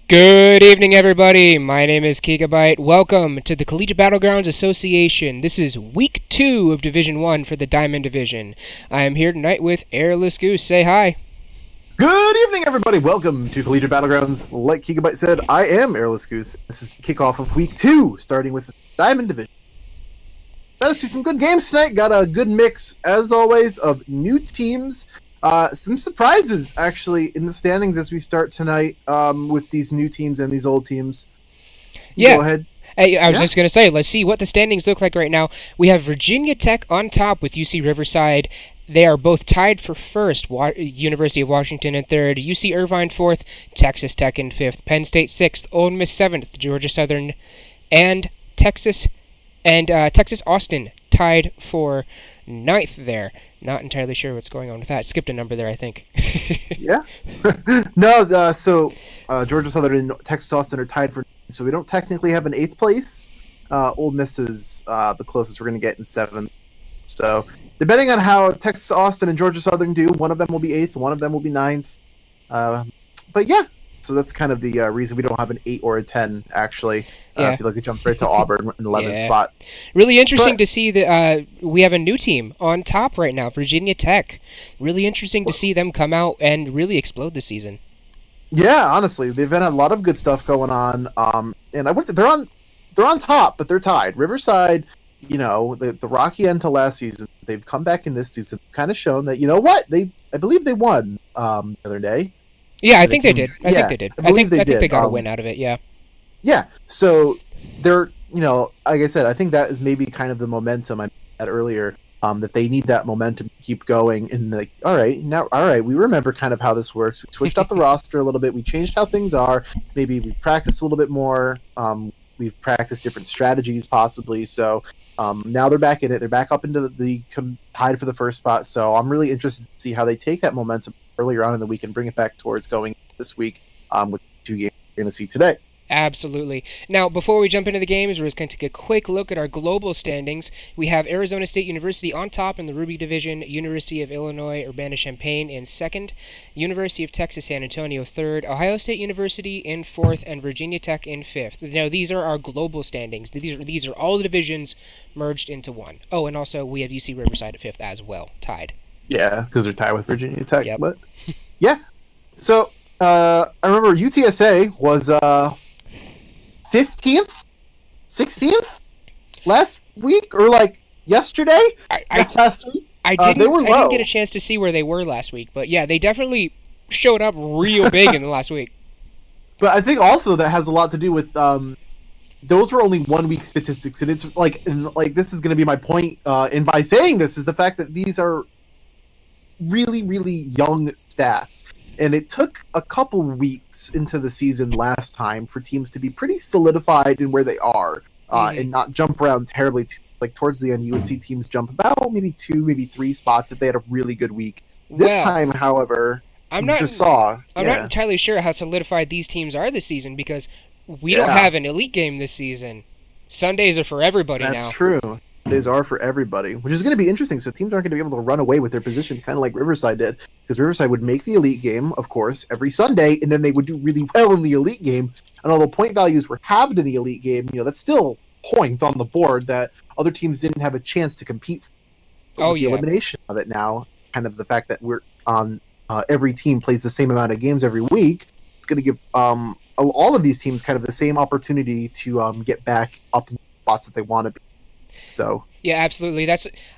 Good evening, everybody. My name is Gigabyte. Welcome to the Collegiate Battlegrounds Association. This is week 2 of Division 1 for the Diamond Division. I am here tonight with Airless Goose. Say hi. Good evening, everybody. Welcome to Collegiate Battlegrounds. Like Gigabyte said, I am Airless Goose. This is the kickoff of week 2, starting with the Diamond Division. Got to see some good games tonight. Got a good mix, as always, of new teams. Some surprises, actually, in the standings as we start tonight with these new teams and these old teams. Yeah. Go ahead. Hey, I was just going to say, let's see what the standings look like right now. We have Virginia Tech on top with UC Riverside. They are both tied for first. University of Washington in third. UC Irvine fourth. Texas Tech in fifth. Penn State sixth. Ole Miss seventh. Georgia Southern and Texas Austin tied for ninth there. Not entirely sure what's going on with that. Skipped a number there, I think. Yeah. No, so Georgia Southern and Texas Austin are tied for, so we don't technically have an 8th place. Ole Miss is the closest we're going to get in 7th. So depending on how Texas Austin and Georgia Southern do, one of them will be 8th, one of them will be 9th. But yeah, so that's kind of the reason we don't have an 8 or a 10, actually. I feel like it jumps right to Auburn in 11th spot. Really interesting to see that we have a new team on top right now, Virginia Tech. Really interesting to see them come out and really explode this season. Yeah, honestly, they've had a lot of good stuff going on. And I would say they're on top, but they're tied. Riverside, the rocky end to last season, they've come back in this season, kind of shown that, you know what, I believe they won the other day. Yeah, I think they did. I think they did. I think they got a win out of it, yeah. Yeah, so they're, like I said, I think that is maybe kind of the momentum I had earlier, that they need that momentum to keep going. And like, all right, we remember kind of how this works. We switched up the roster a little bit. We changed how things are. Maybe we practiced a little bit more. We've practiced different strategies possibly. So now they're back in it. They're back up into the tied for the first spot. So I'm really interested to see how they take that momentum earlier on in the week and bring it back towards going this week with 2 games we're going to see today. Absolutely. Now, before we jump into the games, we're just going to take a quick look at our global standings. We have Arizona State University on top in the Ruby Division, University of Illinois Urbana-Champaign in second, University of Texas San Antonio third, Ohio State University in fourth, and Virginia Tech in fifth. Now, these are our global standings. These are all the divisions merged into one. Oh, and also we have UC Riverside at fifth as well, tied. Yeah, because they're tied with Virginia Tech. Yep. But yeah, so I remember UTSA was 15th, 16th last week, or like yesterday. Last week. I didn't get a chance to see where they were last week, but yeah, they definitely showed up real big in the last week. But I think also that has a lot to do with those were only 1 week statistics, and it's like this is going to be my point. And by saying this is the fact that these are really, really young stats. And it took a couple weeks into the season last time for teams to be pretty solidified in where they are and not jump around terribly. Like towards the end, you would see teams jump about maybe 2, maybe 3 spots if they had a really good week. This time, however, I'm not entirely sure how solidified these teams are this season because we don't have an elite game this season. Sundays are for everybody now. That's true. Sundays are for everybody, which is going to be interesting. So teams aren't going to be able to run away with their position, kind of like Riverside did, because Riverside would make the elite game, of course, every Sunday, and then they would do really well in the elite game. And although point values were halved in the elite game, that's still points on the board that other teams didn't have a chance to compete. The elimination of it now, kind of the fact that we're on every team plays the same amount of games every week, it's going to give all of these teams kind of the same opportunity to get back up in the spots that they want to be. So yeah, absolutely.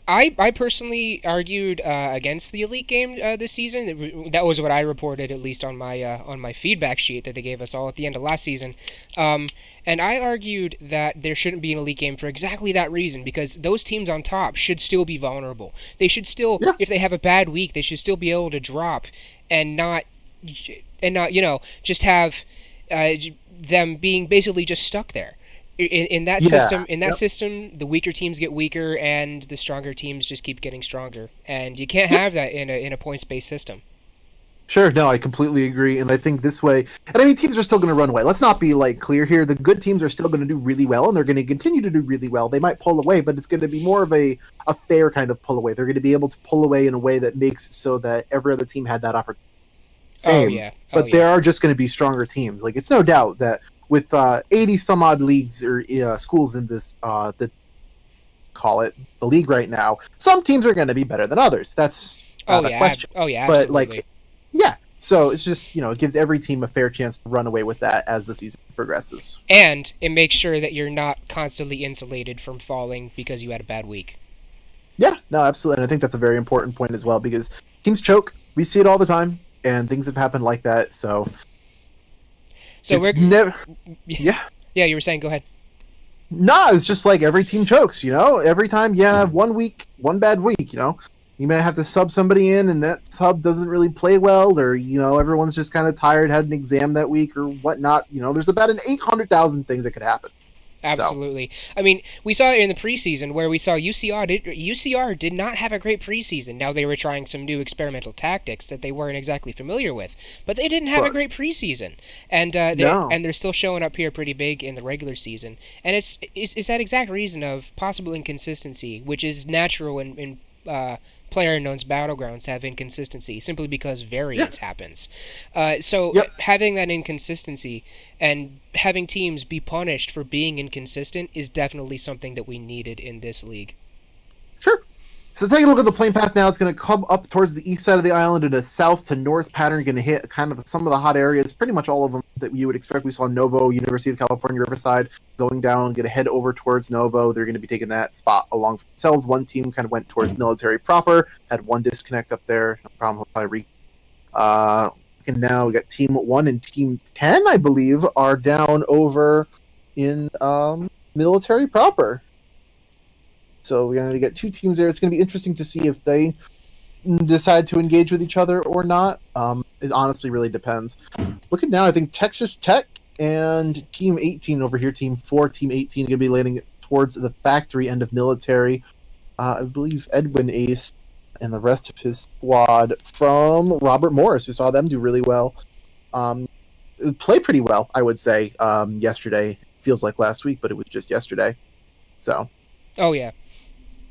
I personally argued against the elite game this season. That was what I reported, at least on my feedback sheet that they gave us all at the end of last season. And I argued that there shouldn't be an elite game for exactly that reason, because those teams on top should still be vulnerable. They should still, if they have a bad week, they should still be able to drop and not just have them being basically just stuck there. In that system, the weaker teams get weaker, and the stronger teams just keep getting stronger. And you can't have that in a points-based system. Sure, no, I completely agree, and I think this way, and I mean, teams are still going to run away. Let's not be clear here. The good teams are still going to do really well, and they're going to continue to do really well. They might pull away, but it's going to be more of a fair kind of pull away. They're going to be able to pull away in a way that makes so that every other team had that opportunity. Oh same, yeah. Oh but yeah. there are just going to be stronger teams. Like it's no doubt that with 80 some odd leagues or schools in this the call it the league right now, some teams are going to be better than others. That's Oh not a yeah. question. Oh yeah. But like, Absolutely. yeah. So it's just it gives every team a fair chance to run away with that as the season progresses. And it makes sure that you're not constantly insulated from falling because you had a bad week. Yeah, no, absolutely. And I think that's a very important point as well because teams choke. We see it all the time, and things have happened like that. So So it's we're never, yeah. yeah. You were saying. Go ahead. Nah, it's just like every team chokes, Every time you have one week, one bad week, You may have to sub somebody in and that sub doesn't really play well, or, everyone's just kind of tired, had an exam that week or whatnot. There's about an 800,000 things that could happen. So, Absolutely. I mean, we saw it in the preseason where we saw UCR did not have a great preseason. Now they were trying some new experimental tactics that they weren't exactly familiar with, but they didn't have a but great preseason, and no. they're still showing up here pretty big in the regular season. And it's that exact reason of possible inconsistency, which is natural in player unknown's battlegrounds to have inconsistency simply because Yeah. variance happens. So Yep. having that inconsistency and having teams be punished for being inconsistent is definitely something that we needed in this league. Sure. So taking a look at the plane path now, it's going to come up towards the east side of the island in a south to north pattern, going to hit kind of some of the hot areas, pretty much all of them that you would expect. We saw Novo, University of California, Riverside going down, going to head over towards Novo. They're going to be taking that spot along for themselves. One team kind of went towards military proper, had one disconnect up there. No problem, he'll probably and now we got Team 1 and Team 10, I believe, are down over in military proper. So we're going to get two teams there. It's going to be interesting to see if they decide to engage with each other or not. It honestly really depends. Looking now, I think Texas Tech and Team 18 over here, Team 4, Team 18 are going to be landing towards the factory end of military. I believe Edwin Ace and the rest of his squad from Robert Morris, we saw them do really well. Play pretty well, I would say, yesterday. Feels like last week, but it was just yesterday. So. Oh yeah.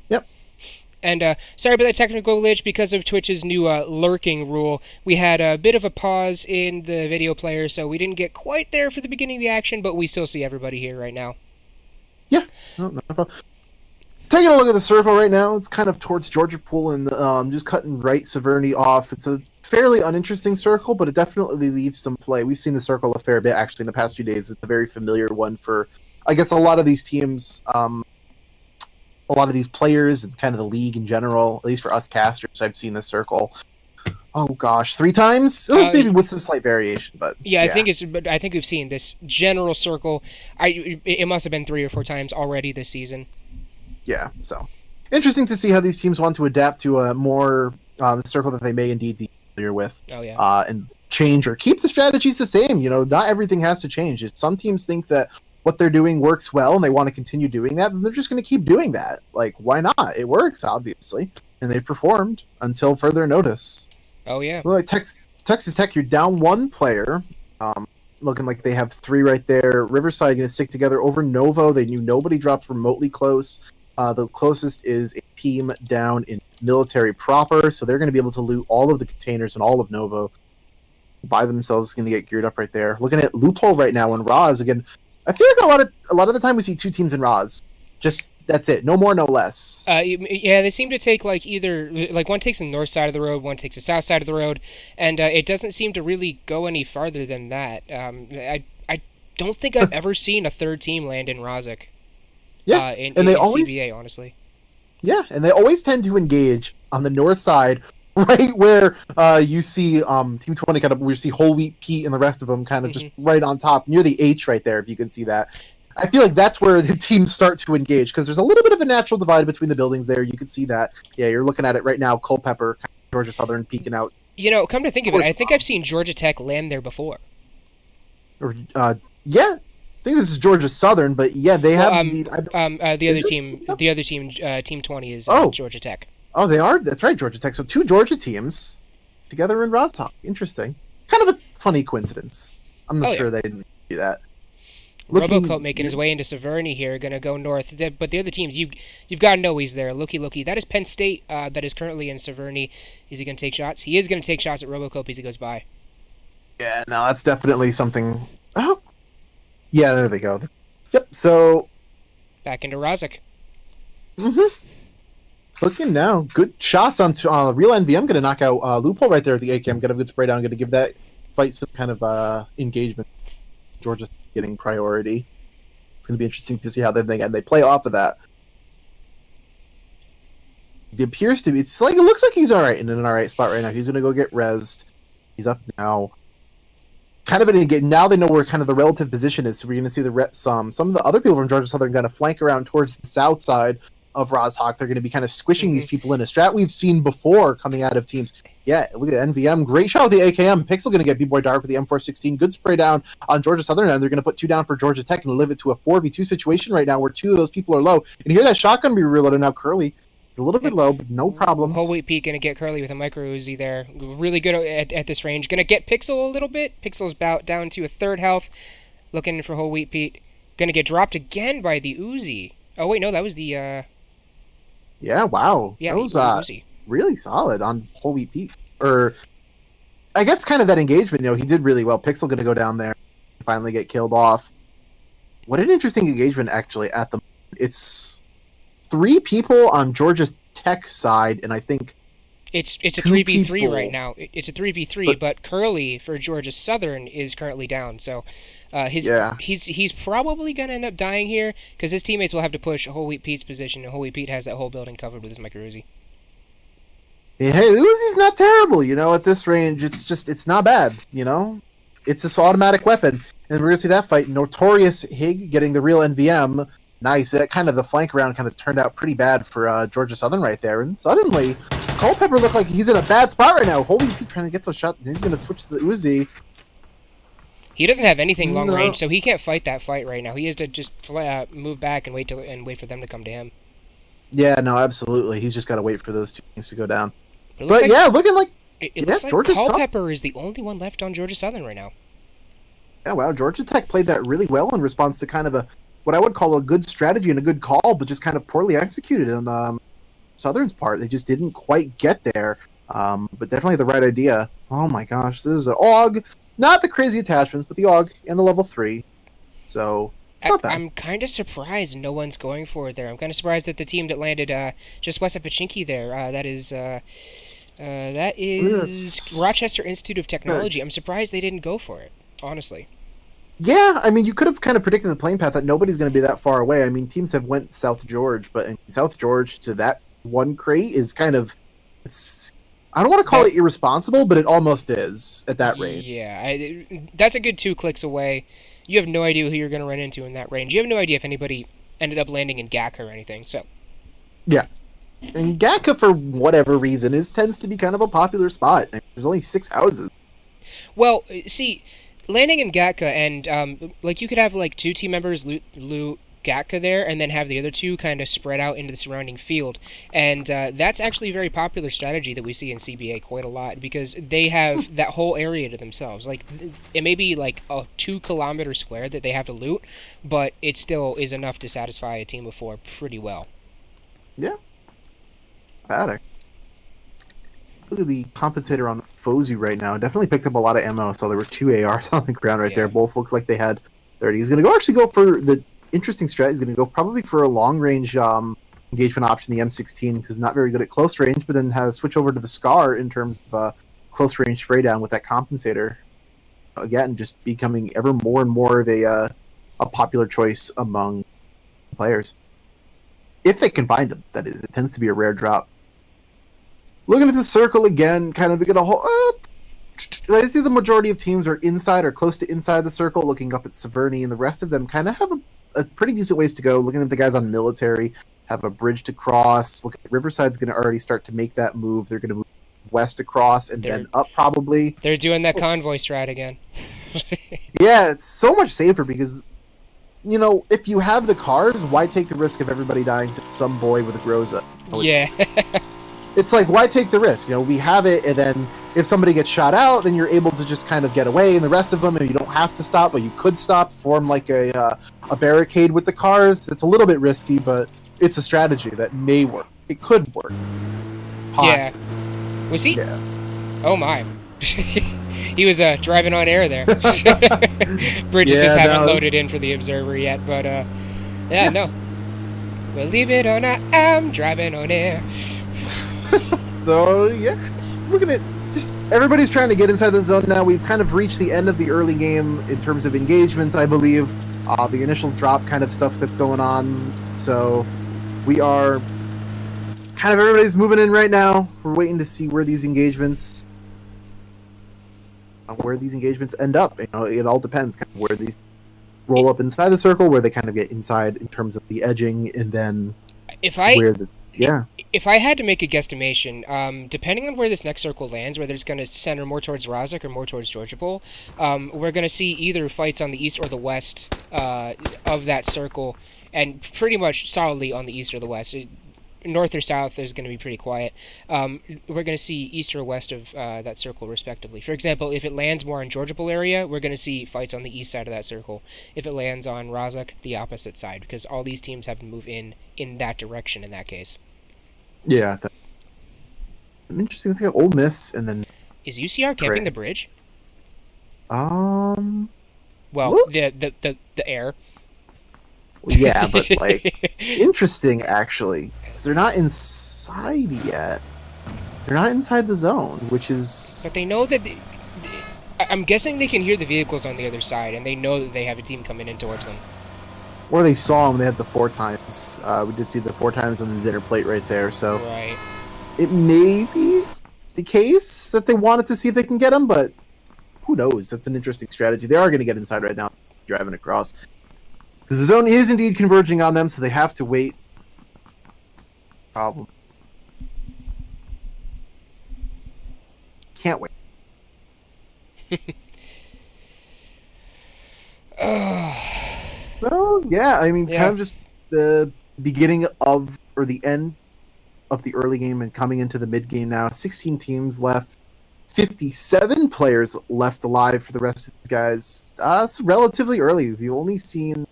Yep. And sorry about that technical glitch because of Twitch's new lurking rule. We had a bit of a pause in the video player, so we didn't get quite there for the beginning of the action, but we still see everybody here right now. Yeah, no problem. Taking a look at the circle right now, it's kind of towards Georgia Pool and just cutting right Severny off. It's a fairly uninteresting circle, but it definitely leaves some play. We've seen the circle a fair bit, actually, in the past few days. It's a very familiar one for, I guess, a lot of these teams, a lot of these players, and kind of the league in general, at least for us casters. I've seen this circle, oh gosh, 3 times? Maybe with some slight variation, but yeah. I think we've seen this general circle. It must have been 3 or 4 times already this season. Yeah, so interesting to see how these teams want to adapt to a more circle that they may indeed be familiar with. Oh yeah. And change or keep the strategies the same. Not everything has to change. If some teams think that what they're doing works well and they want to continue doing that, then they're just going to keep doing that. Like, why not? It works, obviously, and they've performed until further notice. Oh yeah. Well, like Texas Tech, you're down 1 player. Looking like they have 3 right there. Riverside going to stick together over Novo. They knew nobody dropped remotely close. The closest is a team down in military proper, so they're going to be able to loot all of the containers and all of Novo by themselves. Going to get geared up right there. Looking at Loophole right now in Roz again. I feel like a lot of the time we see 2 teams in Roz. Just that's it. No more, no less. Yeah, they seem to take either one takes the north side of the road, one takes the south side of the road, and it doesn't seem to really go any farther than that. I don't think I've ever seen a third team land in Rozek. Yeah, in always CBA, honestly. Yeah, and they always tend to engage on the north side, right where you see Team 20 kind of, we see Whole Wheat Pete and the rest of them kind of just right on top, near the H right there, if you can see that. I feel like that's where the teams start to engage, because there's a little bit of a natural divide between the buildings there. You can see that. Yeah, you're looking at it right now, Culpeper, Georgia Southern peeking out. Come to think of it, I think I've seen Georgia Tech land there before. Yeah. I think this is Georgia Southern, but yeah, they have the other team, Team 20 is Georgia Tech. Oh, they are. That's right, Georgia Tech. So 2 Georgia teams together in Rozhok. Interesting. Kind of a funny coincidence. I'm not sure they didn't do that. Robocoat making his way into Severny here, going to go north. But the other teams, you've got to know he's there. Looky. That is Penn State that is currently in Severny. Is he going to take shots? He is going to take shots at Robocoat as he goes by. Yeah, no, that's definitely something. Oh, yeah, there they go. Yep. So, Back into Razak. mhm, looking now, good shots on real NVM. Going to knock out Loophole right there at the AKM. Get a good spray down. Going to give that fight some kind of engagement. Georgia's getting priority. It's going to be interesting to see how they play off of that. It appears to be. It's like it looks like he's all right in an all right spot right now. He's going to go get rezzed. He's up now. Kind of now they know where kind of the relative position is. So we're going to see some of the other people from Georgia Southern going to flank around towards the south side of Rozhawk. They're going to be kind of squishing these people in a strat we've seen before coming out of teams. Yeah, look at NVM. Great shot with the AKM. Pixel going to get B-Boy Dark with the M416. Good spray down on Georgia Southern, and they're going to put 2 down for Georgia Tech and live it to a 4v2 situation right now where 2 of those people are low. And you hear that shotgun be reloaded now. Curly is a little bit low, but no problems. Whole Wheat Pete gonna get Curly with a micro Uzi there. Really good at this range. Gonna get Pixel a little bit. Pixel's about down to a third health. Looking for Whole Wheat Pete. Gonna get dropped again by the Uzi. Oh wait, no, that was the Yeah, wow. yeah, That was Uzi. really solid on Whole Wheat Pete. Or I guess kind of that engagement, he did really well. Pixel going to go down there, finally get killed off. What an interesting engagement, actually, at the moment. It's 3 people on Georgia Tech side, and I think It's a 2 3v3 people. right now. It's a 3v3, but Curly for Georgia Southern is currently down. So he's probably gonna end up dying here because his teammates will have to push Whole Wheat Pete's position, and Whole Wheat Pete has that whole building covered with his micro Uzi. Hey, Uzi's not terrible, at this range. It's not bad, It's this automatic weapon. And we're going to see that fight. Notorious Hig getting the real NVM. Nice. That kind of the flank round kind of turned out pretty bad for Georgia Southern right there. And suddenly, Culpepper looked like he's in a bad spot right now. Holy Pete trying to get those shots. He's going to switch to the Uzi. He doesn't have anything long range, so he can't fight that fight right now. He has to just move back and wait for them to come to him. Yeah, no, absolutely. He's just got to wait for those 2 things to go down. But yeah, looking like it looks like Culpepper is the only one left on Georgia Southern right now. Yeah, wow. Georgia Tech played that really well in response to kind of what I would call a good strategy and a good call, but just kind of poorly executed on Southern's part. They just didn't quite get there, but definitely the right idea. Oh my gosh, this is an AUG. Not the crazy attachments, but the AUG and the level 3. So it's not bad. I'm kind of surprised no one's going for it there. I'm kind of surprised that the team that landed just west of Pachinki there, that is Rochester Institute of Technology. I'm surprised they didn't go for it, honestly. Yeah, I mean, you could have kind of predicted the playing path that nobody's going to be that far away. I mean, teams have went South George, but in South George to that one crate is kind of, I don't want to call it irresponsible, but it almost is at that range. Yeah, that's a good 2 clicks away. You have no idea who you're going to run into in that range. You have no idea if anybody ended up landing in GAC or anything. So, yeah, and GACA for whatever reason tends to be kind of a popular spot. There's only 6 houses. Well, see, landing in Gatka and you could have 2 team members loot Gatka there, and then have the other 2 kind of spread out into the surrounding field, and that's actually a very popular strategy that we see in CBA quite a lot because they have that whole area to themselves. It may be a 2-kilometer square that they have to loot, but it still is enough to satisfy a team of 4 pretty well. Yeah, bad. Look at the compensator on Fozu right now. Definitely picked up a lot of ammo. So there were 2 ARs on the ground right there. Both looked like they had 30. He's going to actually go for the interesting strat. He's going to go probably for a long range engagement option, the M16, because he's not very good at close range, but then has switch over to the Scar in terms of close range spray down with that compensator. Again, just becoming ever more and more of a popular choice among players. If they can find him, that is. It tends to be a rare drop. Looking at the circle again, kind of get a whole. I see the majority of teams are inside or close to inside the circle, looking up at Severny, and the rest of them kind of have a pretty decent ways to go. Looking at the guys on military, have a bridge to cross. Look at Riverside's going to already start to make that move. They're going to move west across and then up probably. They're doing that convoy strat again. Yeah, it's so much safer because, if you have the cars, why take the risk of everybody dying to some boy with a Groza? Yeah. It's like, why take the risk? We have it, and then if somebody gets shot out, then you're able to just kind of get away, and the rest of them, and you don't have to stop, but you could stop, form a barricade with the cars. It's a little bit risky, but it's a strategy that may work. It could work. Possibly. Yeah. Was he? Yeah. Oh my. He was driving on air there. Bridges just Yeah, haven't no, loaded in for the observer yet, but yeah, yeah. no. Believe it or not, I'm driving on air. So yeah, looking at just everybody's trying to get inside the zone now. We've kind of reached the end of the early game in terms of engagements, I believe. The initial drop kind of stuff that's going on. So we are kind of everybody's moving in right now. We're waiting to see where these engagements end up. You know, it all depends kind of where these roll up inside the circle, where they kind of get inside in terms of the edging, and then If I where the yeah. if I had to make a guesstimation, depending on where this next circle lands, whether it's going to center more towards Razak or more towards Georgia Bowl, we're going to see either fights on the east or the west of that circle, and pretty much solidly on the east or the west. North or south is going to be pretty quiet. We're going to see east or west of that circle, respectively. For example, if it lands more in Georgia Bowl area, we're going to see fights on the east side of that circle. If it lands on Razak, the opposite side, because all these teams have to move in that direction in that case. Yeah, interesting thing. Ole Miss, and then Is UCR camping the bridge? Um, Well, look, the air. yeah, but like interesting actually. They're not inside yet. They're not inside the zone, which is But they know that. I'm guessing they can hear the vehicles on the other side, and they know that they have a team coming in towards them. or they saw them. They had the 4 times. We did see the 4 times on the dinner plate right there. So Right. it may be the case that they wanted to see if they can get them, but who knows? That's an interesting strategy. They are going to get inside right now, driving across. Because the zone is indeed converging on them, so they have to wait. Problem. Can't wait. So yeah, I mean, Yeah. kind of just the beginning of or the end of the early game and coming into the mid game now. 16 teams left, 57 players left alive for the rest of these guys. It's relatively early. We've only seen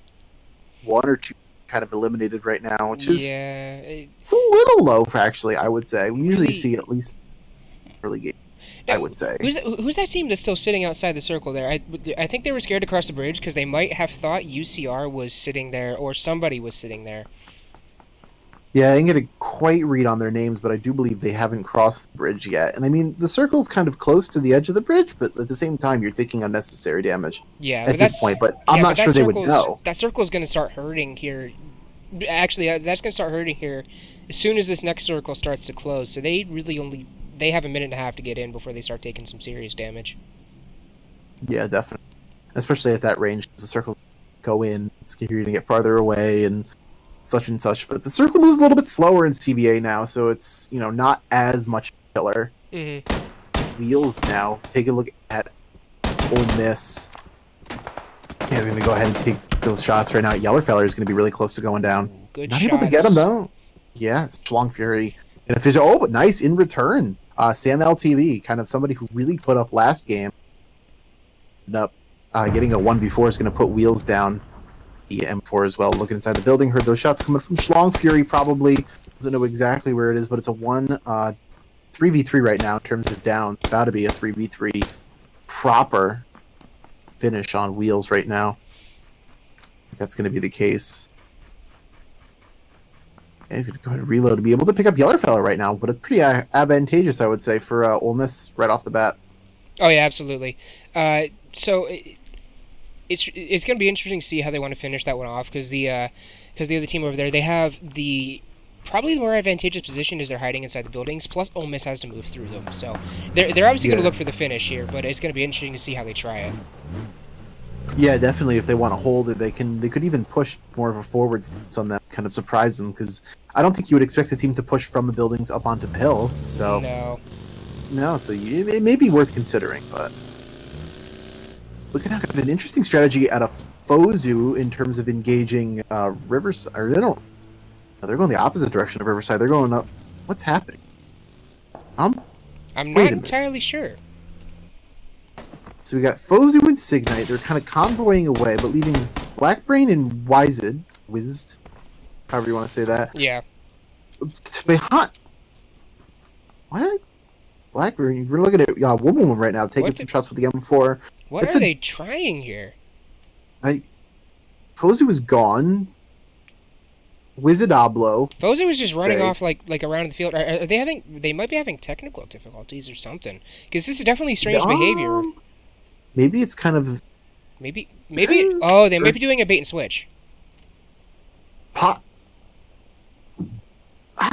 1 or 2 kind of eliminated right now, which is Yeah. it's a little low for actually. I would say we usually see at least early game. I would say. Who's that team that's still sitting outside the circle there? I think they were scared to cross the bridge because they might have thought UCR was sitting there or somebody was sitting there. Yeah, I didn't get a quite read on their names, but I do believe they haven't crossed the bridge yet. And I mean, the circle's kind of close to the edge of the bridge, but at the same time, you're taking unnecessary damage at this point. But I'm not sure they would know. That circle's going to start hurting here. Actually, that's going to start hurting here as soon as this next circle starts to close. So they have a minute and a half to get in before they start taking some serious damage. Yeah, definitely. Especially at that range, the circles go in, you're going to get farther away and such and such. But the circle moves a little bit slower in CBA now, so it's, not as much killer. Mm-hmm. Wheels now. Take a look at Ole Miss. He's going to go ahead and take those shots right now. Yellerfeller is going to be really close to going down. Good Not shots. able to get him, though. Yeah, Schlong Fury. And a Fisher. Oh, but nice in return. Sam LTV, kind of somebody who really put up last game. Up, getting a 1v4 is going to put Wheels down. The M4 as well. Looking inside the building, heard those shots coming from Schlong Fury. Probably doesn't know exactly where it is, but it's a 3v3 right now in terms of down. It's about to be a 3v3 proper finish on Wheels right now. That's going to be the case. Yeah, he's going to go ahead and reload to be able to pick up Yellerfeller right now, but it's pretty advantageous, I would say, for Ole Miss right off the bat. Oh yeah, absolutely. So it's going to be interesting to see how they want to finish that one off because the other team over there, they have probably the more advantageous position is they're hiding inside the buildings. Plus, Ole Miss has to move through them, so they're obviously going to look for the finish here. But it's going to be interesting to see how they try it. Yeah, definitely. If they want to hold it, they could even push more of a forward stance on that, kind of surprise them, because I don't think you would expect a team to push from the buildings up onto the hill. So no, so it may be worth considering. But looking at an interesting strategy out of Fozu in terms of engaging Riverside. Or they're going the opposite direction of Riverside. They're going up. What's happening? I'm not entirely sure. So we got Fozu and Signite. They're kind of convoying away, but leaving Blackbrain and Wized, however you want to say that. Yeah. Behind. What? Blackburn. We're looking at Woman right now, taking What some the, shots with the M4. what It's are a they trying here? I Fozu was gone. Wizardablo. Foza was just running Say. off like around the field. Are they having? They might be having technical difficulties or something. Because this is definitely strange behavior. Um, maybe it's kind of Maybe. Oh, they might be doing a bait and switch. pot.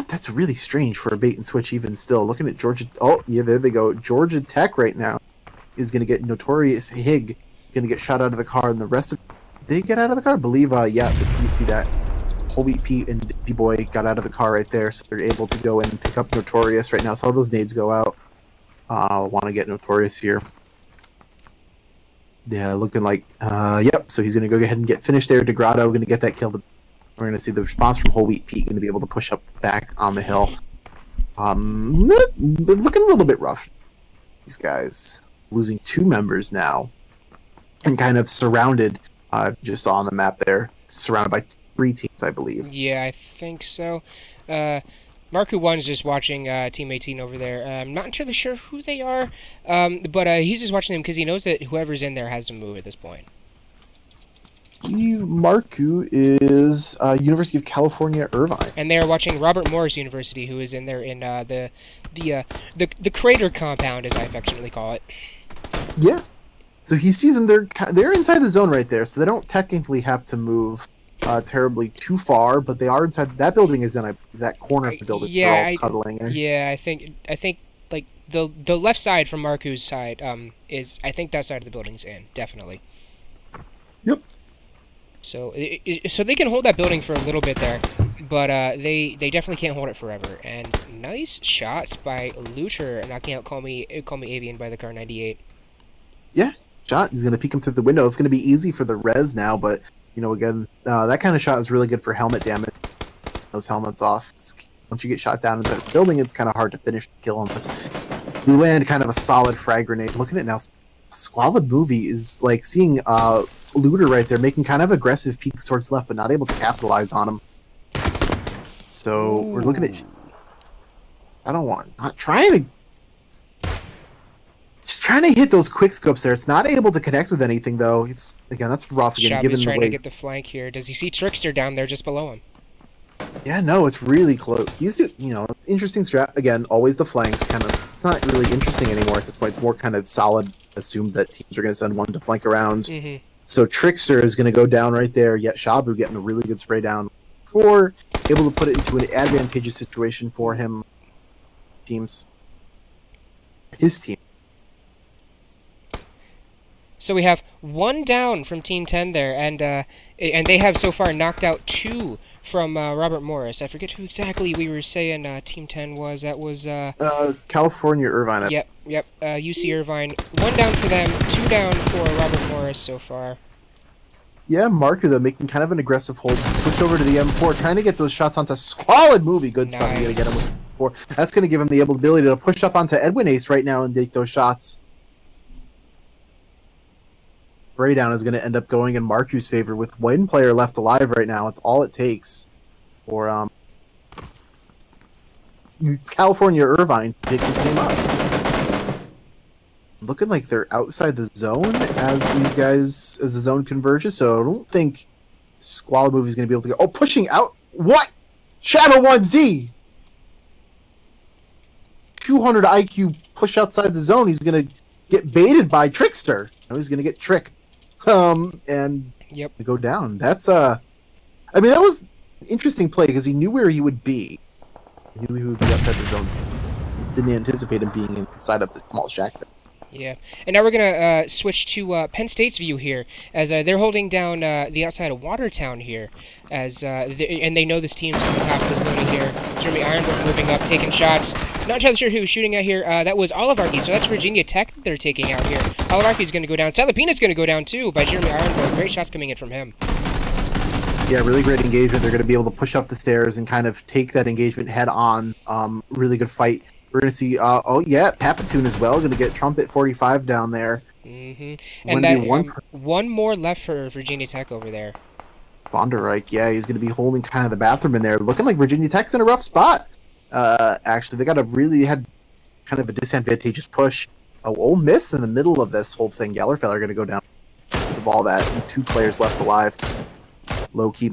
That's really strange for a bait and switch. Even still, looking at Georgia. Oh, yeah, there they go. Georgia Tech right now is going to get Notorious Hig. Going to get shot out of the car, and the rest of. Did they get out of the car? I believe. Yeah. You see that. Whole Wheat Pete and B-Boy got out of the car right there, so they're able to go and pick up Notorious right now. So all those nades go out. Want to get Notorious here. Yeah, looking like, yep. So he's going to go ahead and get finished there. Degrado going to get that kill, but we're going to see the response from Whole Wheat Pete going to be able to push up back on the hill. Looking a little bit rough. These guys losing 2 members now and kind of surrounded, just on the map there, surrounded by 3 teams, I believe. Yeah, I think so. Marku One's just watching Team 18 over there. I'm not entirely sure who they are, but he's just watching them because he knows that whoever's in there has to move at this point. Marku is University of California, Irvine. And they are watching Robert Morris University, who is in there in the crater compound, as I affectionately call it. Yeah. So he sees them. They're inside the zone right there, so they don't technically have to move terribly too far, but they are inside. That building is in that corner of the building. Yeah, they're all cuddling in. Yeah, I think like the left side from Marku's side is, I think that side of the building's in, definitely. Yep. So so they can hold that building for a little bit there, but they definitely can't hold it forever. And nice shots by Lucher knocking out Call Me Avian by the Car 98. Yeah, shot. He's gonna peek him through the window. It's gonna be easy for the res now, but again, that kind of shot is really good for helmet damage. Those helmets off. Once you get shot down into the building, it's kind of hard to finish the kill on this. You land kind of a solid frag grenade. Looking at now, Squalid Movie is like seeing Looter right there making kind of aggressive peeks towards left, but not able to capitalize on him. So we're looking at. Not trying to. Just trying to hit those quick scopes there. It's not able to connect with anything though. It's again, that's rough. Again, Shop is trying to get the flank here. Does he see Trickster down there just below him? Yeah, no, it's really close. He's interesting strat. Again, always the flanks. Kind of, it's not really interesting anymore at this point. It's more kind of solid. Assumed that teams are going to send one to flank around. Mm-hmm. So Trickster is going to go down right there. Yet Shabu getting a really good spray down. Able to put it into an advantageous situation for him. His team. So we have 1 down from Team 10 there, and they have so far knocked out 2 from Robert Morris. I forget who exactly we were saying Team 10 was. That was California Irvine. Yep. UC Irvine. 1 down for them, 2 down for Robert Morris so far. Yeah, Marku though making kind of an aggressive hold. Switch over to the M4, trying to get those shots onto Squalid Movie. Good stuff. You're gonna get him with M4. That's gonna give him the ability to push up onto Edwin Ace right now and take those shots. Spraydown is going to end up going in Marku's favor with one player left alive right now. It's all it takes for California Irvine to pick this game up. Looking like they're outside the zone as the zone converges, so I don't think Squalid Movie is going to be able to go. Oh, pushing out. What? Shadow 1Z! 200 IQ push outside the zone. He's going to get baited by Trickster. Now he's going to get tricked. And go down. That's that was an interesting play because he knew where he would be. He knew he would be outside the zone. Didn't anticipate him being inside of the small shack there. Yeah, and now we're gonna switch to Penn State's view here, as they're holding down the outside of Watertown here, and they know this team's on the top of this building here. Jeremy Ironberg moving up, taking shots. Not entirely sure who was shooting at here. That was Olivarki, so that's Virginia Tech that they're taking out here. Olivarki's gonna go down. Salapina's gonna go down too by Jeremy Ironberg. Great shots coming in from him. Yeah, really great engagement. They're gonna be able to push up the stairs and kind of take that engagement head on. Really good fight. We're going to see, Papatoon as well, going to get Trumpet 45 down there. Mm-hmm. And then one more left for Virginia Tech over there. Von der Reich, yeah, he's going to be holding kind of the bathroom in there. Looking like Virginia Tech's in a rough spot. Actually, they had kind of a disadvantageous push. Oh, Ole Miss in the middle of this whole thing. Gellerfeld are going to go down. Midst of all that, 2 players left alive. Low key.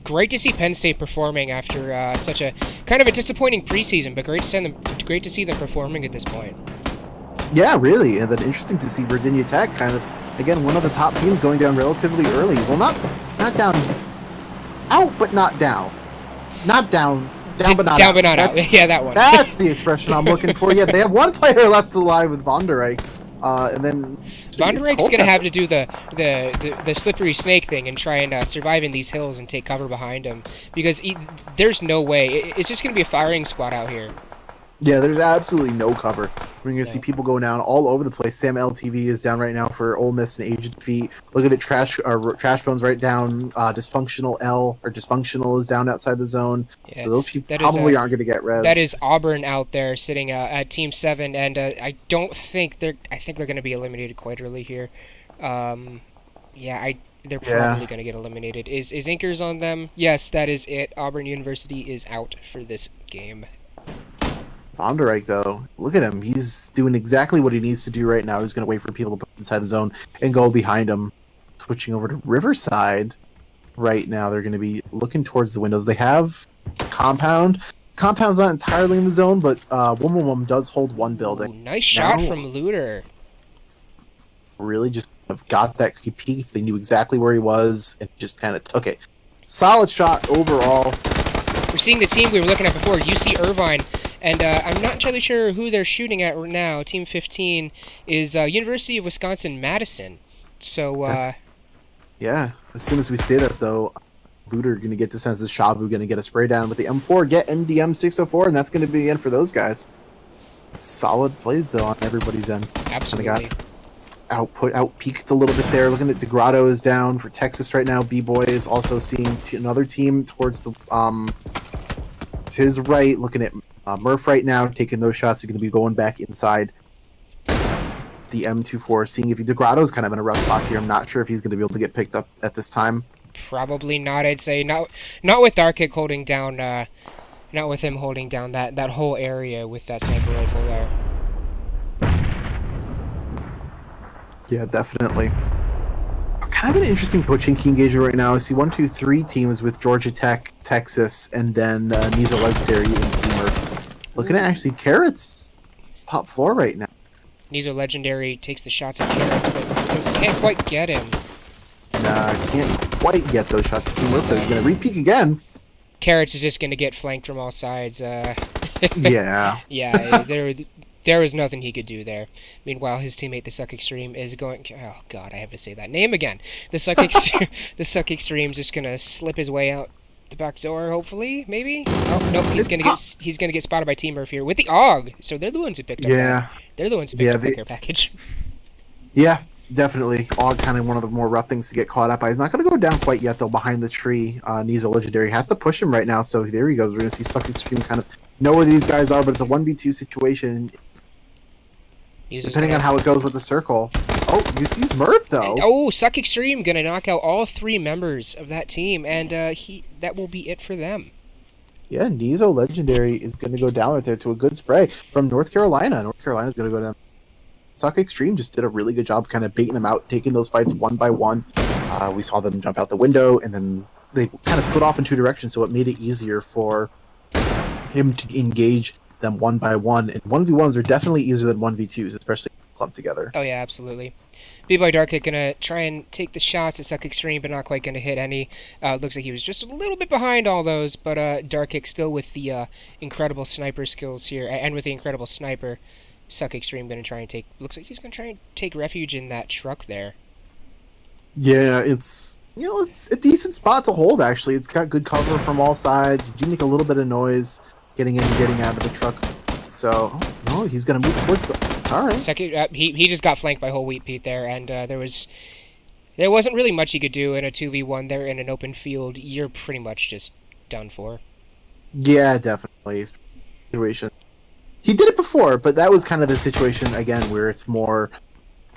Great to see Penn State performing after such a kind of a disappointing preseason, but great to see them performing at this point. Yeah, really, and then interesting to see Virginia Tech kind of, again, one of the top teams going down relatively early. Well, not down, out but not down, not down, down but not down out. but not out. Yeah, that one. That's the expression I'm looking for. Yeah, they have 1 player left alive with Von der Eyck, and then Von der Eyck's gonna have to do the slippery snake thing and try and survive in these hills and take cover behind him, because there's no way it's just gonna be a firing squad out here. Yeah, there's absolutely no cover. We're going to see people go down all over the place. Sam LTV is down right now for Ole Miss and Aged Feet. Looking at Trash Bones right down. Dysfunctional L, or Dysfunctional, is down outside the zone. Yeah, so those people probably aren't going to get res. That is Auburn out there sitting at Team 7, and I don't think I think they're going to be eliminated quite early here. They're probably going to get eliminated. Is Inkers on them? Yes, that is it. Auburn University is out for this game. Von der Eyck, though, look at him. He's doing exactly what he needs to do right now. He's going to wait for people to put inside the zone and go behind him. Switching over to Riverside right now. They're going to be looking towards the windows. They have Compound. Compound's not entirely in the zone, but Wum does hold 1 building. Ooh, nice shot from Looter. Really just have got that peek. They knew exactly where he was and just kind of took it. Solid shot overall. We're seeing the team we were looking at before, UC Irvine. And I'm not entirely sure who they're shooting at right now. Team 15 is University of Wisconsin-Madison. So, yeah. As soon as we say that, though, Looter going to get the sense of Shabu going to get a spray down with the M4, get MDM 604, and that's going to be the end for those guys. Solid plays, though, on everybody's end. Absolutely. Out-peaked a little bit there. Looking at the Grotto is down for Texas right now. B-Boy is also seeing another team towards the to his right. Looking at Murph right now, taking those shots. He's going to be going back inside the M24, seeing if the Grotto's kind of in a rough spot here. I'm not sure if he's going to be able to get picked up at this time. Probably not, I'd say. Not with Darkick holding down, not with him holding down that whole area with that sniper rifle there. Yeah, definitely. Kind of an interesting Pochinki engagement right now. I see 1, 2, 3 teams with Georgia Tech, Texas, and then Nizo Legendary and Teamer. Looking at actually Carrots top floor right now. Nizo Legendary takes the shots at Carrots, but can't quite get him. Nah, can't quite get those shots at Teamer, but he's going to re-peek again. Carrots is just going to get flanked from all sides. Yeah. Yeah, there was nothing he could do there. Meanwhile, his teammate, the Suck Extreme, is going... Oh, God, I have to say that name again. The Suck Extreme's just going to slip his way out the back door, hopefully, maybe? Oh, nope, he's going to get spotted by Team Murph here with the AUG. So they're the ones who picked up They're the ones who picked up the care package. Yeah, definitely. AUG kind of one of the more rough things to get caught up by. He's not going to go down quite yet, though, behind the tree. Nizo Legendary has to push him right now, so there he goes. We're going to see Suck Extreme kind of know where these guys are, but it's a 1v2 situation. Depending on how it goes with the circle. Oh, he sees Murph, though. Oh, Suck Extreme going to knock out all 3 members of that team, and that will be it for them. Yeah, Nizo Legendary is going to go down right there to a good spray from North Carolina. North Carolina's going to go down. Suck Extreme just did a really good job kind of baiting him out, taking those fights one by one. We saw them jump out the window, and then they kind of split off in 2 directions, so it made it easier for him to engage them one by one. And 1v1s are definitely easier than 1v2s, especially clumped together. Oh, yeah, absolutely. B-Boy Darkick going to try and take the shots at Suck Extreme, but not quite going to hit any. Looks like he was just a little bit behind all those, but Darkick still with the incredible sniper skills here, and with the incredible sniper. Suck Extreme going to try and take... Looks like he's going to try and take refuge in that truck there. Yeah, it's a decent spot to hold, actually. It's got good cover from all sides. You do make a little bit of noise getting in and getting out of the truck. So, no, he's going to move towards the... All right. He just got flanked by Whole Wheat Pete there, and there wasn't really much he could do in a 2v1 there in an open field. You're pretty much just done for. Yeah, definitely. Situation. He did it before, but that was kind of the situation, again, where it's more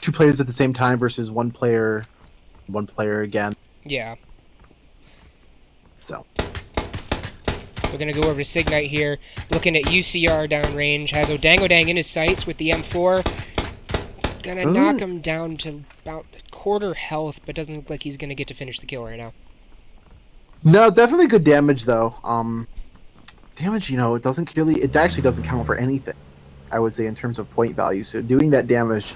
2 players at the same time versus one player again. Yeah. So. We're going to go over to Signite here. Looking at UCR downrange. Has Odang in his sights with the M4. Gonna knock him down to about quarter health, but doesn't look like he's gonna get to finish the kill right now. No, definitely good damage though. Damage, it actually doesn't count for anything, I would say, in terms of point value. So doing that damage,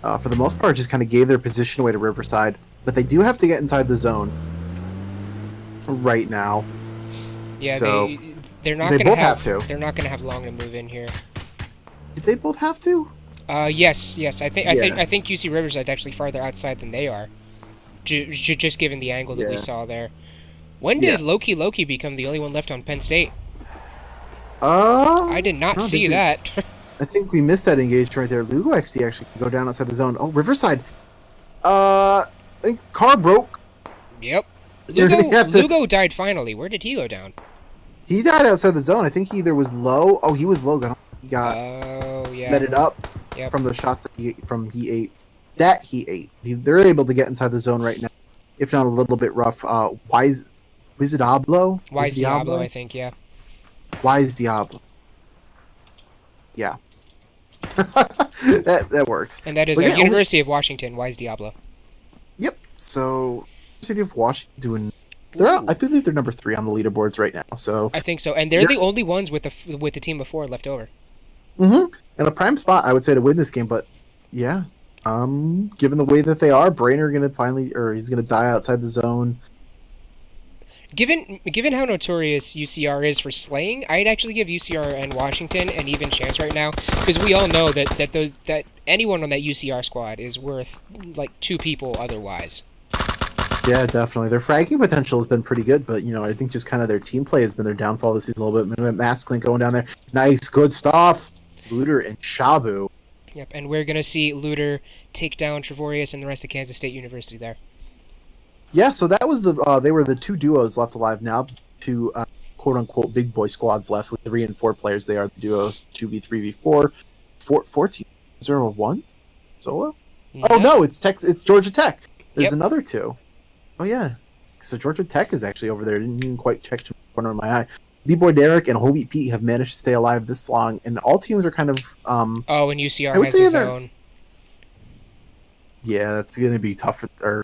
for the most part, just kind of gave their position away to Riverside. But they do have to get inside the zone right now. Yeah, so they're not they gonna both have to. They're not gonna have long to move in here. Did they both have to? Yes. I think UC Riverside's actually farther outside than they are. Just given the angle that we saw there. When did Loki become the only one left on Penn State? I did not see that. I think we missed that engagement right there. Lugo XD actually can go down outside the zone. Oh, Riverside. I think car broke. Yep. Lugo died finally. Where did he go down? He died outside the zone. I think he either was low. Oh, he was low. He got meted up from the shots that he ate. They're able to get inside the zone right now, if not a little bit rough. Wise Diablo, I think, yeah. Wise Diablo. Yeah. that works. And that is University of Washington, Wise Diablo. Yep. So University of Washington doing. I believe they're number 3 on the leaderboards right now. So I think so, and they're the only ones with the team of 4 left over. And a prime spot, I would say, to win this game. But yeah, given the way that they are, Brainer he's gonna die outside the zone. Given how notorious UCR is for slaying, I'd actually give UCR and Washington an even chance right now, because we all know that anyone on that UCR squad is worth like 2 people otherwise. Yeah, definitely. Their fragging potential has been pretty good, but I think just kind of their team play has been their downfall this season a little bit. Masklink going down there, nice, good stuff. Looter and Shabu. Yep, and we're gonna see Looter take down Trevorius and the rest of Kansas State University there. Yeah, so that was they were the 2 duos left alive. Now 2 quote unquote big boy squads left with 3 and 4 players. They are the duos 2v3v4. 14. Is there a 1 solo? No. Oh no, it's Georgia Tech. There's another 2. Oh yeah, so Georgia Tech is actually over there. I didn't even quite check to the corner of my eye. B-Boy Derek and Hobie Pete have managed to stay alive this long, and all teams are kind of and UCR has his own. Yeah, that's gonna be tough. They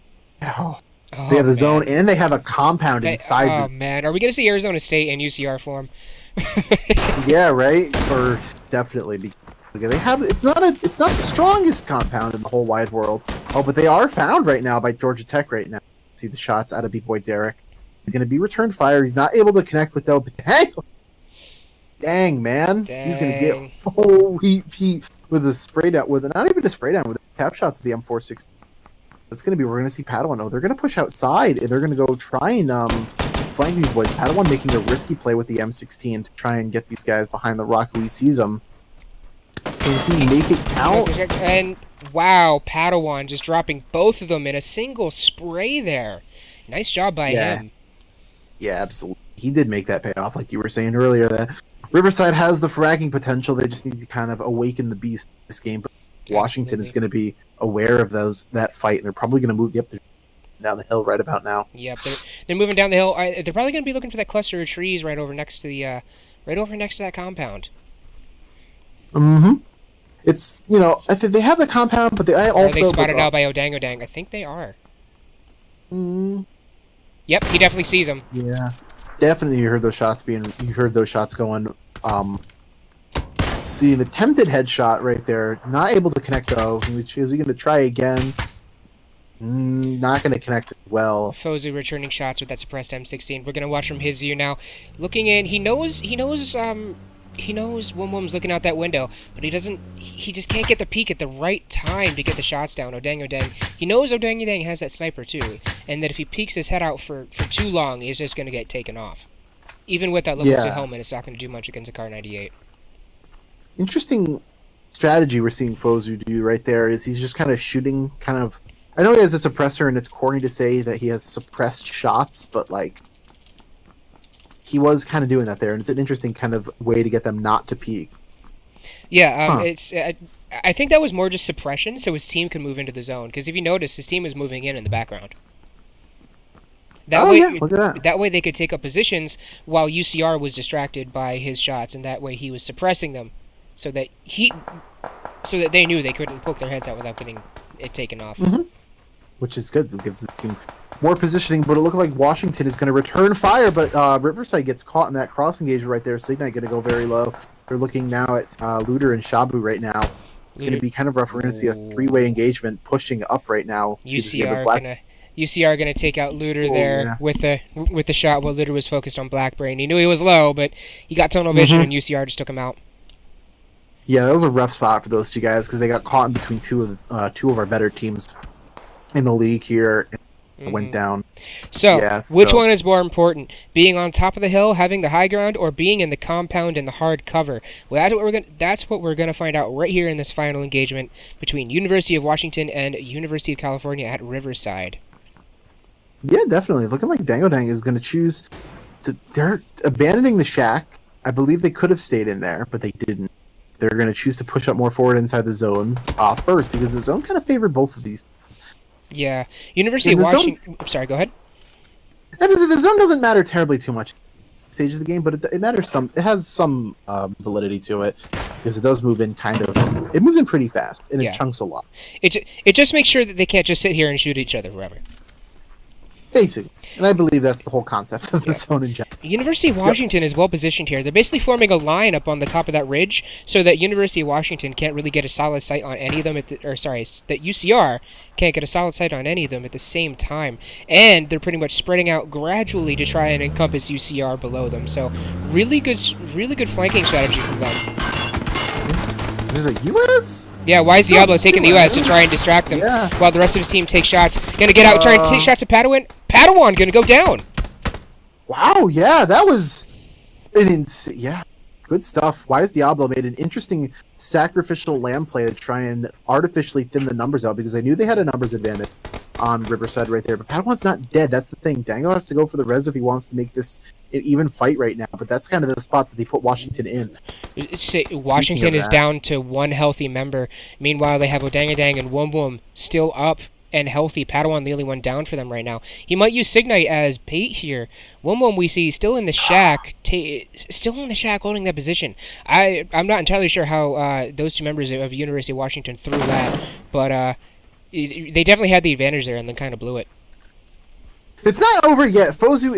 have the zone, and they have a compound inside. Man, are we gonna see Arizona State and UCR form? Yeah, right. Or definitely they have. It's not the strongest compound in the whole wide world. Oh, but they are found right now by Georgia Tech right now. See the shots out of B-Boy Derek. He's going to be returned fire. He's not able to connect with though. Dang, man. Dang. He's going to get he with a spray down, not even a spray down, with tap shots of the M416. That's going to be, we're going to see Padawan. Oh, they're going to push outside, and they're going to go try and flank these boys. Padawan making a risky play with the M16 to try and get these guys behind the rock. He sees them. Can he make it count? And wow, Padawan just dropping both of them in a single spray there. Nice job by him. Yeah, absolutely. He did make that pay off, like you were saying earlier, that Riverside has the fragging potential. They just need to kind of awaken the beast in this game. But Washington is going to be aware of that fight, and they're probably going to move down the hill right about now. Yep, they're moving down the hill. They're probably going to be looking for that cluster of trees right over next to that compound. Mm-hmm. It's, I think they have the compound, but are they spotted out by Odang? I think they are. Yep, he definitely sees him. Yeah, definitely. You heard those shots going. See an attempted headshot right there, not able to connect though. Is he going to try again? Not going to connect well. Fozu returning shots with that suppressed M16. We're going to watch from his view now. Looking in, he knows Wum's looking out that window, but he just can't get the peek at the right time to get the shots down. Odang. He knows Odang has that sniper too, and that if he peeks his head out for too long, he's just going to get taken off. Even with that level 2 helmet, it's not going to do much against a Car 98. Interesting strategy we're seeing Fozu do right there is he's just kind of shooting I know he has a suppressor, and it's corny to say that he has suppressed shots, but he was kind of doing that there, and it's an interesting kind of way to get them not to peek. Yeah, I think that was more just suppression, so his team could move into the zone. Because if you notice, his team is moving in the background. That Oh yeah, way, look at that. that way they could take up positions while UCR was distracted by his shots, and that way he was suppressing them, so that they knew they couldn't poke their heads out without getting it taken off. Hmm. Which is good. It gives the team more positioning, but it looked like Washington is going to return fire, but Riverside gets caught in that cross engagement right there. Signite going to go very low. They're looking now at Looter and Shabu right now. It's going to be kind of rough. We're going to see a three-way engagement pushing up right now. UCR gonna take out Looter there Yeah. with the shot while Looter was focused on Blackbrain. He knew he was low, but he got tunnel vision and UCR just took him out. Yeah, that was a rough spot for those two guys because they got caught in between two of our better teams in the league here. And went down. So, which one is more important? Being on top of the hill, having the high ground, or being in the compound in the hard cover? Well, that's what we're gonna find out right here in this final engagement between University of Washington and University of California at Riverside. Yeah, definitely. Looking like Dango Dang is going to choose to. They're abandoning the shack. I believe they could have stayed in there, but they didn't. They're going to choose to push up more forward inside the zone first because the zone kind of favored both of these. Yeah, University of Washington. I'm sorry. Go ahead. The zone doesn't matter terribly too much stage of the game, but it matters some. It has some validity to it because it does move in It moves in pretty fast and it chunks a lot. It just makes sure that they can't just sit here and shoot each other forever. Basically. And I believe that's the whole concept of the zone in general. University of Washington is well positioned here. They're basically forming a line up on the top of that ridge so that University of Washington can't really get a solid sight on any of them that UCR can't get a solid sight on any of them at the same time. And they're pretty much spreading out gradually to try and encompass UCR below them. So really good flanking strategy from them. There's a US? Yeah, why is Diablo taking the US to try and distract them while the rest of his team takes shots? Gonna get out, try and take shots at Padawan. Padawan gonna go down. Wow, yeah, that was an insane. Yeah, good stuff. Why is Diablo made an interesting sacrificial lamb play to try and artificially thin the numbers out because they knew they had a numbers advantage on Riverside right there. But Padawan's not dead. That's the thing. Dango has to go for the res if he wants to make this an even fight right now. But that's kind of the spot that they put Washington in. Washington is down to one healthy member. Meanwhile, they have Odangadang and Wum still up and healthy. Padawan the only one down for them right now. He might use Signite as bait here. Wum we see still in the shack, holding that position. I'm not entirely sure how those two members of University of Washington threw that, but they definitely had the advantage there and then kind of blew it. It's not over yet. Fozu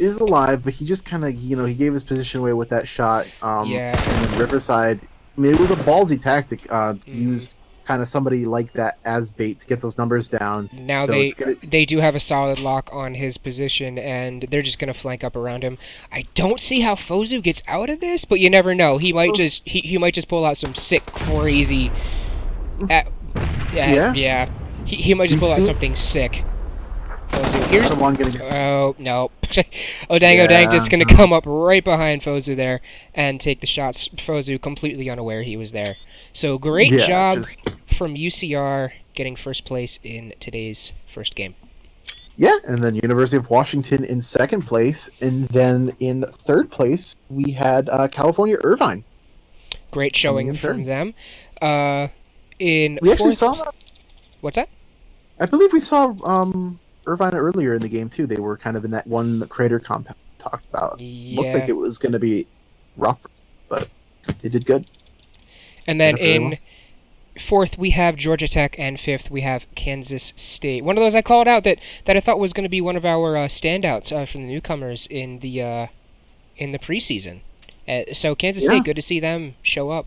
is alive, but he just kind of, he gave his position away with that shot. And then Riverside, I mean, it was a ballsy tactic to use kind of somebody like that as bait to get those numbers down. Now they do have a solid lock on his position, and they're just going to flank up around him. I don't see how Fozu gets out of this, but you never know. He might he might just pull out some sick, crazy... He might just pull out something sick. Oh, no. Odang just going to come up right behind Fozu there and take the shots. Fozu completely unaware he was there. So great job from UCR getting first place in today's first game. Yeah, and then University of Washington in second place. And then in third place, we had California Irvine. Great showing from them. We actually saw... What's that? I believe we saw... Irvine earlier in the game too. They were kind of in that one crater compound talked about. Looked like it was going to be rough, but they did good. And then in fourth we have Georgia Tech, and fifth we have Kansas State. One of those I called out that I thought was going to be one of our standouts from the newcomers in the preseason. So Kansas State, good to see them show up.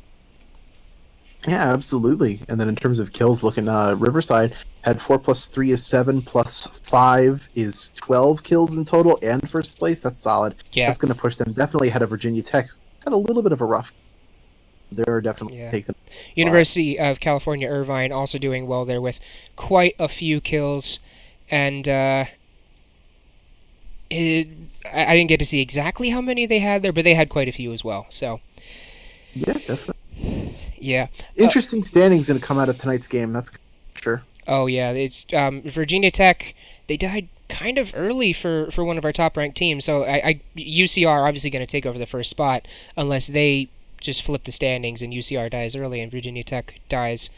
Yeah, absolutely. And then in terms of kills, looking Riverside had 4 + 3 is 7 + 5 is 12 kills in total and first place. That's solid. Yeah, that's going to push them definitely ahead of Virginia Tech. Got a little bit of a rough. They're definitely taking. University of California Irvine also doing well there with quite a few kills, and I didn't get to see exactly how many they had there, but they had quite a few as well. So. Yeah, definitely. Yeah. Interesting standings going to come out of tonight's game, that's for sure. Oh, yeah. It's Virginia Tech, they died kind of early for one of our top-ranked teams, so UCR obviously going to take over the first spot unless they just flip the standings and UCR dies early and Virginia Tech gets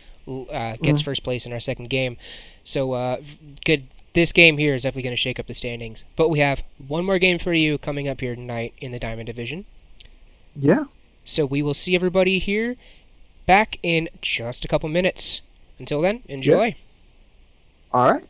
first place in our second game. So good this game here is definitely going to shake up the standings. But we have one more game for you coming up here tonight in the Diamond Division. Yeah. So we will see everybody here back in just a couple minutes. Until then, enjoy. Yeah. All right.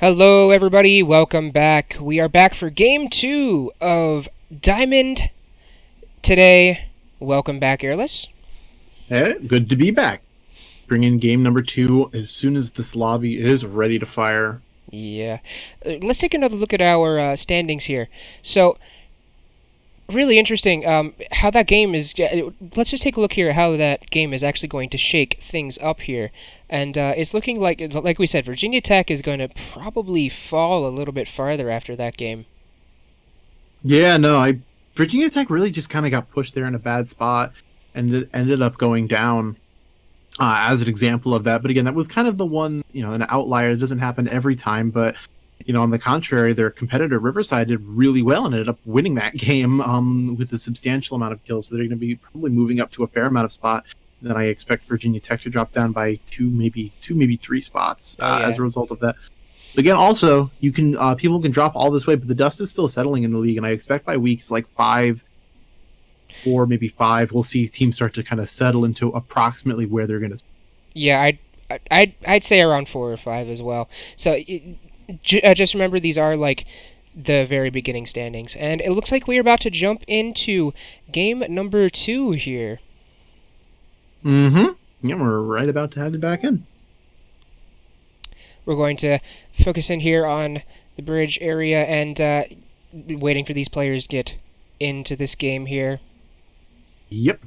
Hello, everybody. Welcome back. We are back for game 2 of Diamond today. Welcome back, Airless. Hey, good to be back. Bring in game number 2 as soon as this lobby is ready to fire. Yeah. Let's take another look at our standings here. So, really interesting how that game is. Let's just take a look here at how that game is actually going to shake things up here. And it's looking like we said, Virginia Tech is going to probably fall a little bit farther after that game. Yeah, no, Virginia Tech really just kind of got pushed there in a bad spot and it ended up going down as an example of that. But again, that was kind of the one, an outlier. It doesn't happen every time, but on the contrary, their competitor Riverside did really well and ended up winning that game with a substantial amount of kills. So they're going to be probably moving up to a fair amount of spot. Then I expect Virginia Tech to drop down by two, maybe 3 spots as a result of that. But again, also you can people can drop all this way, but the dust is still settling in the league, and I expect by weeks like 4, maybe 5, we'll see teams start to kind of settle into approximately where they're going to. Yeah, I'd say around 4 or 5 as well. So just remember, these are like the very beginning standings, and it looks like we're about to jump into game number 2 here. Yeah, we're right about to head back in. We're going to focus in here on the bridge area and waiting for these players to get into this game here. Yep.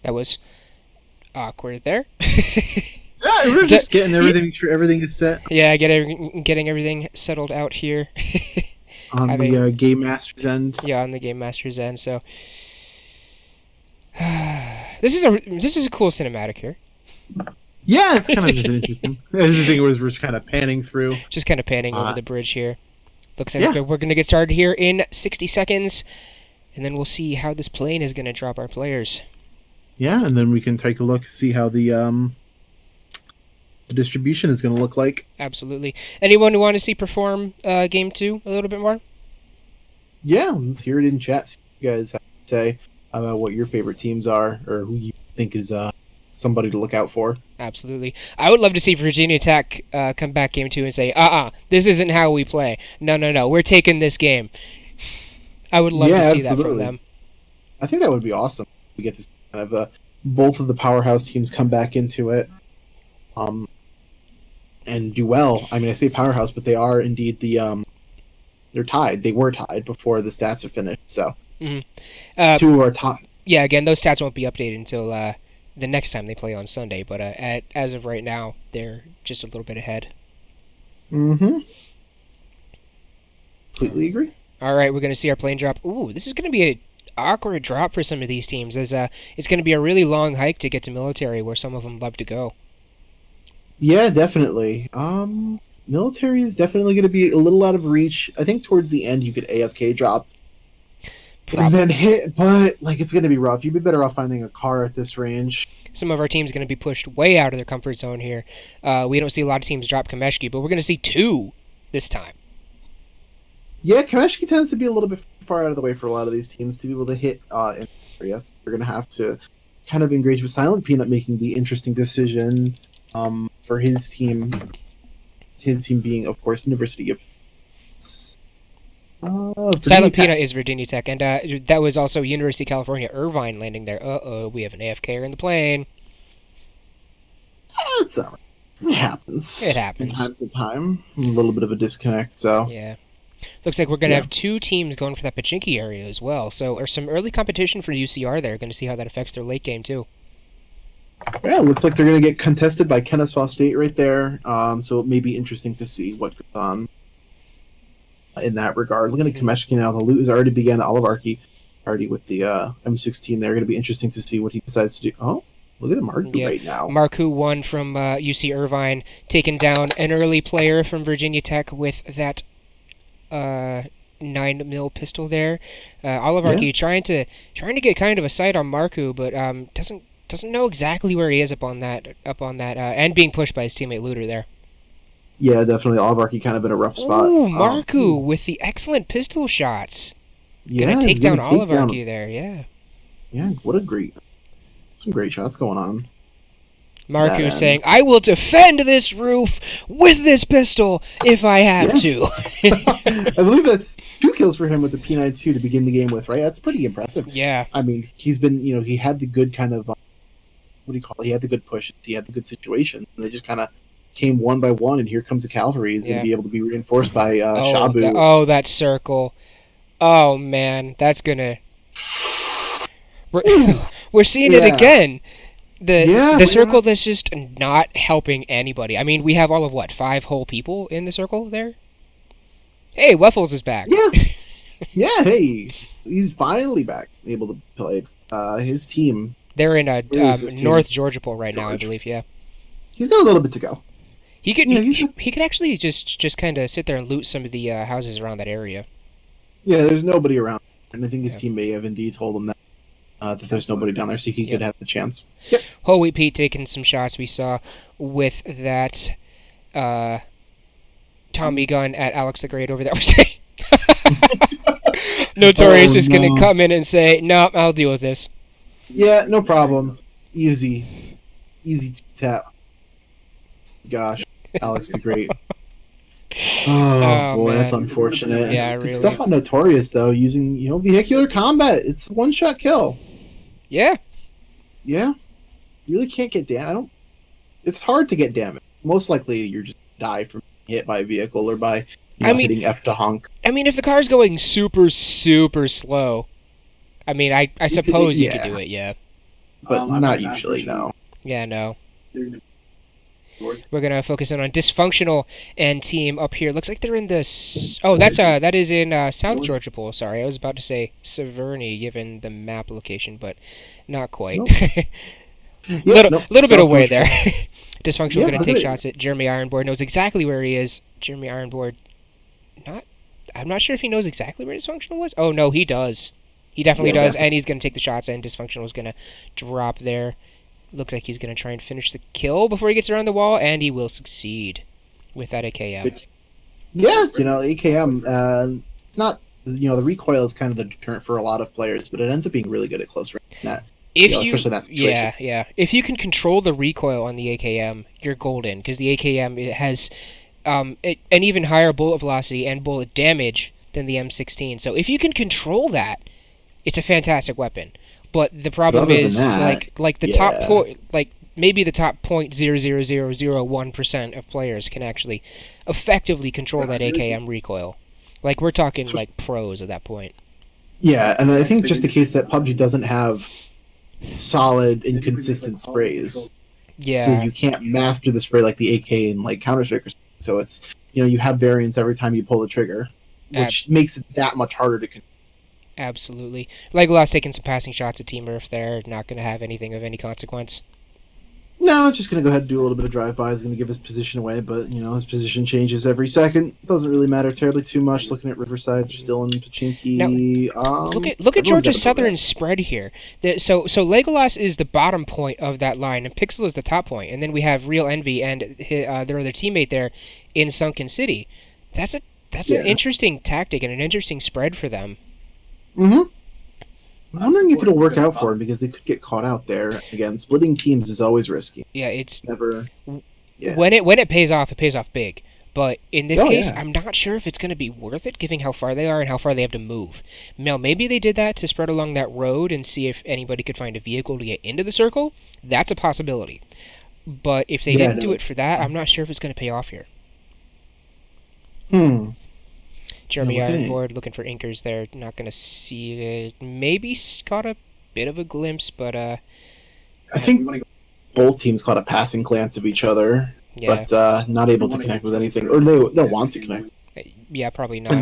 That was awkward there. Yeah, we're just getting everything. Sure, everything is set. Yeah, getting everything settled out here. On the Game Master's end. Yeah, on the Game Master's end. So this is a cool cinematic here. Yeah, it's kind of just interesting. I just think we're kind of panning through. Just kind of panning over the bridge here. Looks like we're going to get started here in 60 seconds, and then we'll see how this plane is going to drop our players. Yeah, and then we can take a look, see how the distribution is going to look like. Absolutely. Anyone who want to see perform game 2 a little bit more? Yeah, let's hear it in chat. See what you guys have to say about what your favorite teams are, or who you think is somebody to look out for. Absolutely. I would love to see Virginia Tech come back game 2 and say, this isn't how we play. No, we're taking this game. I would love to see that from them. I think that would be awesome. We get to see kind of both of the powerhouse teams come back into it and do well. I mean, I say powerhouse, but they are indeed they're tied. They were tied before the stats are finished, so 2 are tied. Yeah, again, those stats won't be updated until the next time they play on Sunday, but as of right now, they're just a little bit ahead. Completely agree. All right, we're going to see our plane drop. Ooh, this is going to be an awkward drop for some of these teams. It's going to be a really long hike to get to military, where some of them love to go. Yeah, definitely. Military is definitely going to be a little out of reach. I think towards the end you could AFK drop and then hit, but it's going to be rough. You'd be better off finding a car at this range. Some of our teams are going to be pushed way out of their comfort zone here. We don't see a lot of teams drop Kameshki, but we're going to see 2 this time. Yeah, Kameshki tends to be a little bit far out of the way for a lot of these teams to be able to hit in areas. We're going to have to kind of engage with Silent Peanut making the interesting decision for his team. His team being, of course, University of Silent Peanut is Virginia Tech, and that was also University of California, Irvine landing there. We have an AFKer in the plane. It's all right. It happens. It happens. From time to time. A little bit of a disconnect, so. Yeah. Looks like we're going to have 2 teams going for that Pachinki area as well. So, there's some early competition for UCR there. Going to see how that affects their late game, too. Yeah, looks like they're going to get contested by Kennesaw State right there. So it may be interesting to see what goes on in that regard. Looking at Kameshki now, the loot has already begun. Olivarki already with the M16 there. Going to be interesting to see what he decides to do. Oh, look at Marku right now. Marku won from UC Irvine, taking down an early player from Virginia Tech with that 9mm pistol there. Olivarki trying to get kind of a sight on Marku, but doesn't know exactly where he is up on that, and being pushed by his teammate Looter there. Yeah, definitely. Olivarki kind of in a rough spot. Ooh, Marku with the excellent pistol shots. Gonna Yeah, take he's down gonna take down. Olivarki there, yeah. Yeah, some great shots going on that Marku end. saying, I will defend this roof with this pistol if I have Yeah. to. I believe that's 2 kills for him with the P92 to begin the game with, right? That's pretty impressive. Yeah. I mean, he's been, he had the good kind of, what do you call it? He had the good pushes, he had the good situations, and they just kind of came one by one, and here comes the cavalry. He's going Yeah. to be able to be reinforced by Oh, Shabu. that circle. Oh, man. That's gonna... We're, we're seeing it Yeah. again. Yeah, The circle that's just not helping anybody. I mean, we have all of, 5 whole people in the circle there? Hey, Weffels is back. Yeah. Yeah, hey, he's finally back, able to play. His team, They're in Where is this team? North Georgia Pole right now, I George. believe, yeah. he's got a little bit to go. He could Yeah, he could actually just kind of sit there and loot some of the houses around that area. Yeah, there's nobody around, and I think his Yeah. team may have indeed told him that there's nobody down there, so he Yep. could have the chance. Holy Pete taking some shots we saw with that Tommy gun at Alex the Great over there. Notorious Oh, is going no. to come in and say, no, I'll deal with this. Yeah, no problem. Easy tap. Gosh, Alex the Great. Oh, Oh, boy, man. that's unfortunate. Yeah, Good really. stuff on Notorious though, using vehicular combat. It's a one-shot kill. Yeah. Yeah, you really can't get damage. It's hard to get damage. Most likely, you're just die from hit by a vehicle or by hitting F to honk. I mean, if the car's going super, super slow, I mean, I suppose you could do it, yeah. But not usually. No. Yeah, no. We're gonna focus in on dysfunctional and team up here. Looks like they're in this. Oh, that is in South Georgia Pool. Sorry, I was about to say Severny, given the map location, but not quite. Nope. little bit South away Georgia. there. Dysfunctional Yeah, gonna look take at it. shots at Jeremy Ironboard. Knows exactly where he is. Jeremy Ironboard, I'm not sure if he knows exactly where Dysfunctional was. Oh no, he does. He definitely Yeah, does, and he's gonna take the shots. And Dysfunctional is gonna drop there. Looks like he's going to try and finish the kill before he gets around the wall, and he will succeed with that AKM. Yeah, AKM. It's not. The recoil is kind of the deterrent for a lot of players, but it ends up being really good at close range. Especially that situation. Yeah. If you can control the recoil on the AKM, you're golden, because the AKM it has an even higher bullet velocity and bullet damage than the M16. So if you can control that, it's a fantastic weapon. But the problem is, like the top maybe the top 0.00001% of players can actually effectively control that AKM recoil. Like we're talking like pros at that point. Yeah, and I think just the case that PUBG doesn't have solid and consistent sprays. Yeah. So you can't master the spray like the AK and like Counter-Strike. So it's you have variance every time you pull the trigger, which makes it that much harder to control. Absolutely. Legolas taking some passing shots at Team Earth there, not going to have anything of any consequence. No, just going to go ahead and do a little bit of drive-by. He's going to give his position away, but, his position changes every second. Doesn't really matter terribly too much. Looking at Riverside, just still in Pachinki. Look at Georgia Southern's spread here. So Legolas is the bottom point of that line, and Pixel is the top point. And then we have Real Envy and their other teammate there in Sunken City. That's an interesting tactic and an interesting spread for them. Mm-hmm. I'm wondering if it'll work out for him because they could get caught out there. Again, splitting teams is always risky. Yeah, it's never. Yeah. When it pays off big. But in this case, yeah. I'm not sure if it's going to be worth it, given how far they are and how far they have to move. Now, maybe they did that to spread along that road and see if anybody could find a vehicle to get into the circle. That's a possibility. But if they didn't do it for that, I'm not sure if it's going to pay off here. Jeremy Ironboard looking for Inkers there. Not going to see it. Maybe caught a bit of a glimpse, but I think both teams caught a passing glance of each other, but not able to connect with anything. Or they'll want to connect. Yeah, probably not.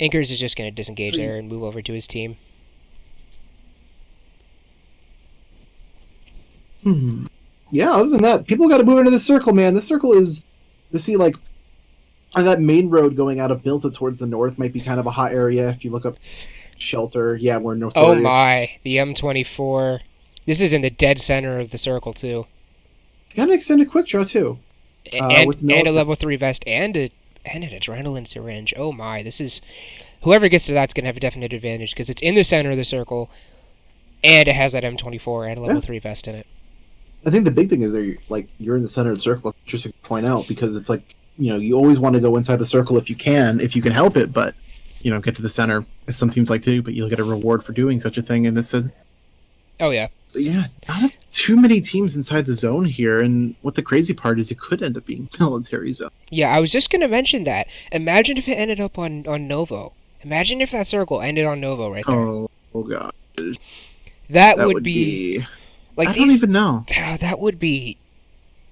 Inkers is just going to disengage there and move over to his team. Yeah, other than that, people got to move into the circle, man. The circle is, you see, like, that main road going out of Milta towards the north might be kind of a hot area. If you look up Shelter, yeah, we're north. Oh my, the M24. This is in the dead center of the circle, too. It's got an extended quick draw, too. With the And a military. level 3 vest and an adrenaline syringe. Oh my, this is whoever gets to that's gonna have a definite advantage because it's in the center of the circle, and it has that M24 and a level Yeah. 3 vest in it. I think the big thing is that you're in the center of the circle. It's interesting to point out because it's like, you always want to go inside the circle if you can help it, but get to the center as some teams like to do, but you'll get a reward for doing such a thing. And this is, Oh yeah, but yeah, not too many teams inside the zone here. And what the crazy part is, it could end up being military zone. yeah. I was just gonna mention that. Imagine if it ended up on Novo. Imagine if that circle ended on Novo right there. Oh god, That that would would be. like I don't these. even know. That would be.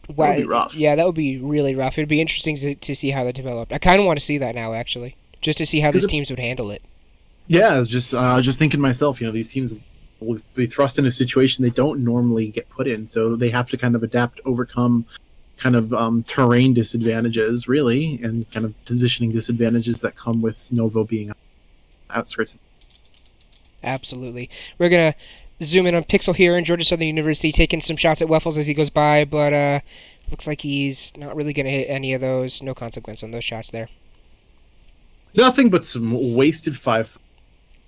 That would be rough. Yeah, that would be really rough. It'd be interesting to see how that developed. I kind of want to see that now, actually, just to see how these teams would handle it. Yeah, I was just thinking myself. These teams will be thrust in a situation they don't normally get put in, so they have to kind of adapt, overcome kind of terrain disadvantages, really, and kind of positioning disadvantages that come with Novo being outskirts. Absolutely. We're gonna zoom in on Pixel here in Georgia Southern University, taking some shots at Weffels as he goes by, but looks like he's not really gonna hit any of those. No consequence on those shots there. Nothing but some wasted 5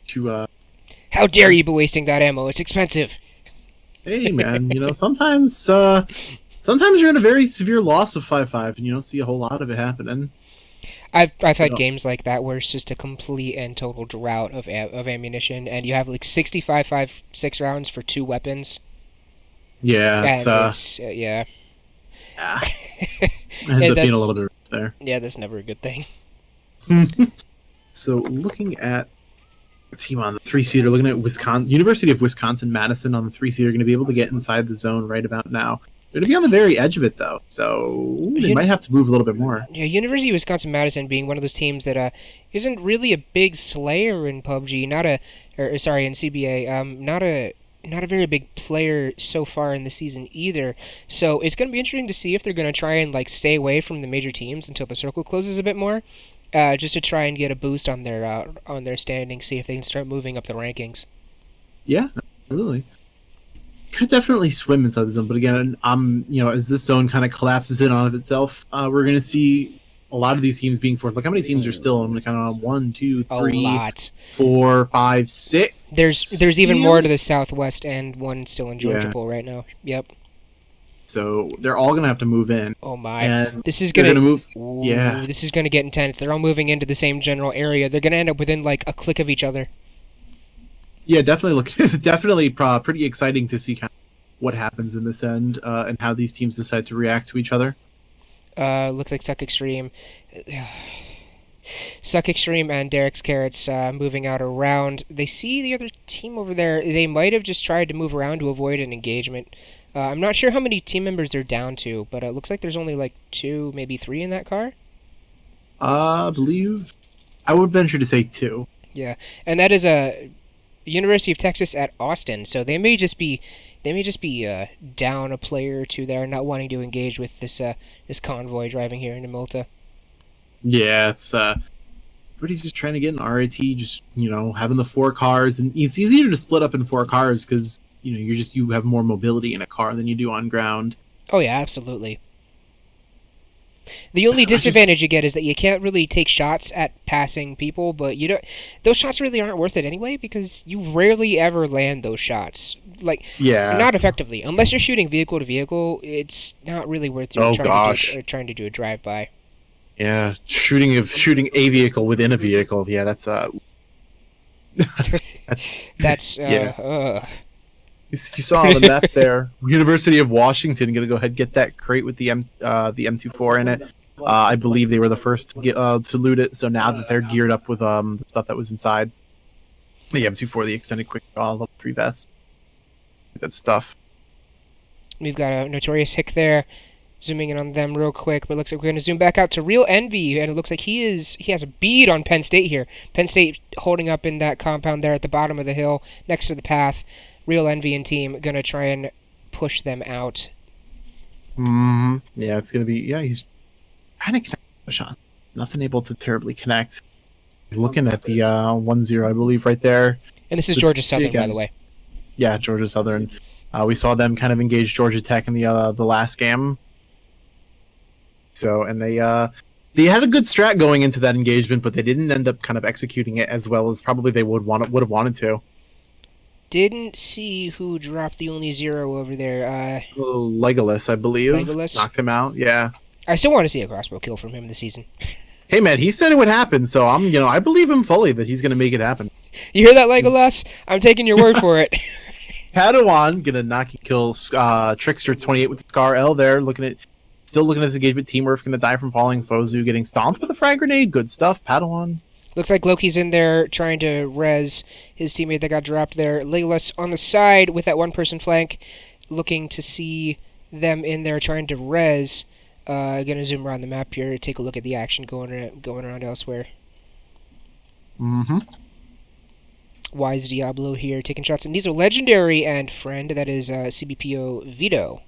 to. How dare you be wasting that ammo? It's expensive. Hey man, sometimes you're in a very severe loss of 5-5, and you don't see a whole lot of it happening. I've had games like that where it's just a complete and total drought of ammunition, and you have like 65 5.6 rounds for 2 weapons. Yeah, yeah. Ends up being a little bit there. Yeah, that's never a good thing. So looking at the team on the 3-seater, looking at University of Wisconsin-Madison on the 3-seater, going to be able to get inside the zone right about now. They're going to be on the very edge of it, though, so they might have to move a little bit more. Yeah, University of Wisconsin-Madison being one of those teams that isn't really a big slayer in PUBG, in CBA, not a very big player so far in the season either. So it's going to be interesting to see if they're going to try and stay away from the major teams until the circle closes a bit more, just to try and get a boost on their standing, see if they can start moving up the rankings. Yeah, absolutely. Could definitely swim inside the zone, but again, as this zone kind of collapses in on itself, we're going to see a lot of these teams being forced. Look how many teams are still on kind of 1, 2, 3, 4, 5, 6. There's even more to the southwest and one still in Georgia Pool right now. Yep. So they're all gonna have to move in. Oh my! And this is gonna move. This is gonna get intense. They're all moving into the same general area. They're gonna end up within a click of each other. Yeah, definitely pretty exciting to see kind of what happens in this end and how these teams decide to react to each other. Looks like Suck Extreme and Derek's Carrots moving out around. They see the other team over there. They might have just tried to move around to avoid an engagement. I'm not sure how many team members they're down to, but it looks like there's only 2, maybe 3 in that car. I would venture to say 2. Yeah, and that is a University of Texas at Austin, so they may just be down a player or 2 there, not wanting to engage with this convoy driving here into Milta. Yeah, it's everybody's just trying to get an RIT, just having the 4 cars, and it's easier to split up in 4 cars because you have more mobility in a car than you do on ground. Oh yeah, absolutely. The only disadvantage you get is that you can't really take shots at passing people, but those shots really aren't worth it anyway because you rarely ever land those shots. Not effectively. Unless you're shooting vehicle to vehicle, it's not really worth trying to do a drive-by. Yeah, shooting a vehicle within a vehicle. Yeah, that's If you saw on the map there, University of Washington going to go ahead and get that crate with the M24 in it. I believe they were the first to get to loot it. So now that they're geared up with the stuff that was inside the M24, the extended quick draw level 3 vest, good stuff. We've got a Notorious Hick there. Zooming in on them real quick, but looks like we're going to zoom back out to Real Envy, and it looks like he has a bead on Penn State here. Penn State holding up in that compound there at the bottom of the hill, next to the path. Real Envy and team going to try and push them out. Yeah, it's going to be... Yeah, he's trying to connect a shot. Nothing able to terribly connect. Looking at the 1-0, I believe, right there. And this is Georgia Southern, by the way. Yeah, Georgia Southern. We saw them kind of engage Georgia Tech in the last game. so, and they had a good strat going into that engagement, but they didn't end up kind of executing it as well as probably they would have wanted to. Didn't see who dropped the only 0 over there. Legolas, I believe, Legolas? knocked him out. Yeah. I still want to see a crossbow kill from him this season. Hey man, he said it would happen, so I believe him fully that he's gonna make it happen. You hear that, Legolas? I'm taking your word for it. Padawan gonna knock and kill Trickster 28 with the Scar L there, still looking at this engagement. Teamwork gonna die from falling. Fozu getting stomped with a frag grenade. Good stuff, Padawan. Looks like Loki's in there trying to res his teammate that got dropped there. Legolas on the side with that one-person flank, looking to see them in there trying to res. Gonna zoom around the map here, take a look at the action going around elsewhere. Mm-hmm. Wise Diablo here taking shots, and these are Legendary and friend. That is CBPO Vito.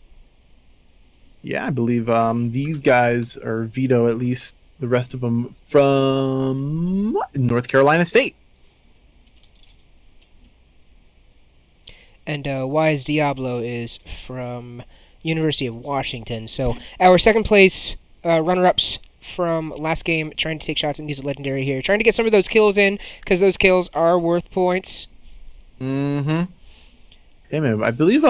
Yeah, I believe these guys are Vito, at least the rest of them from North Carolina State. And Wise Diablo is from University of Washington. So our second place runner-ups from last game trying to take shots and use a Legendary here. Trying to get some of those kills in, because those kills are worth points. Mm-hmm. Hey man, I believe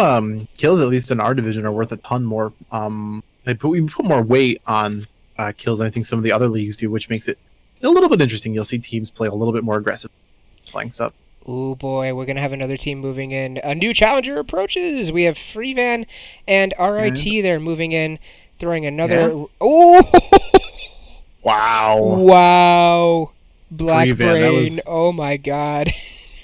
kills, at least in our division, are worth a ton more. We put more weight on kills than I think some of the other leagues do, which makes it a little bit interesting. You'll see teams play a little bit more aggressive, flanks up. Oh boy, we're going to have another team moving in. A new challenger approaches. We have Freevan and RIT there moving in, throwing another... Yeah. Oh! Wow. Wow. Black Freevan, Brain. Oh my god.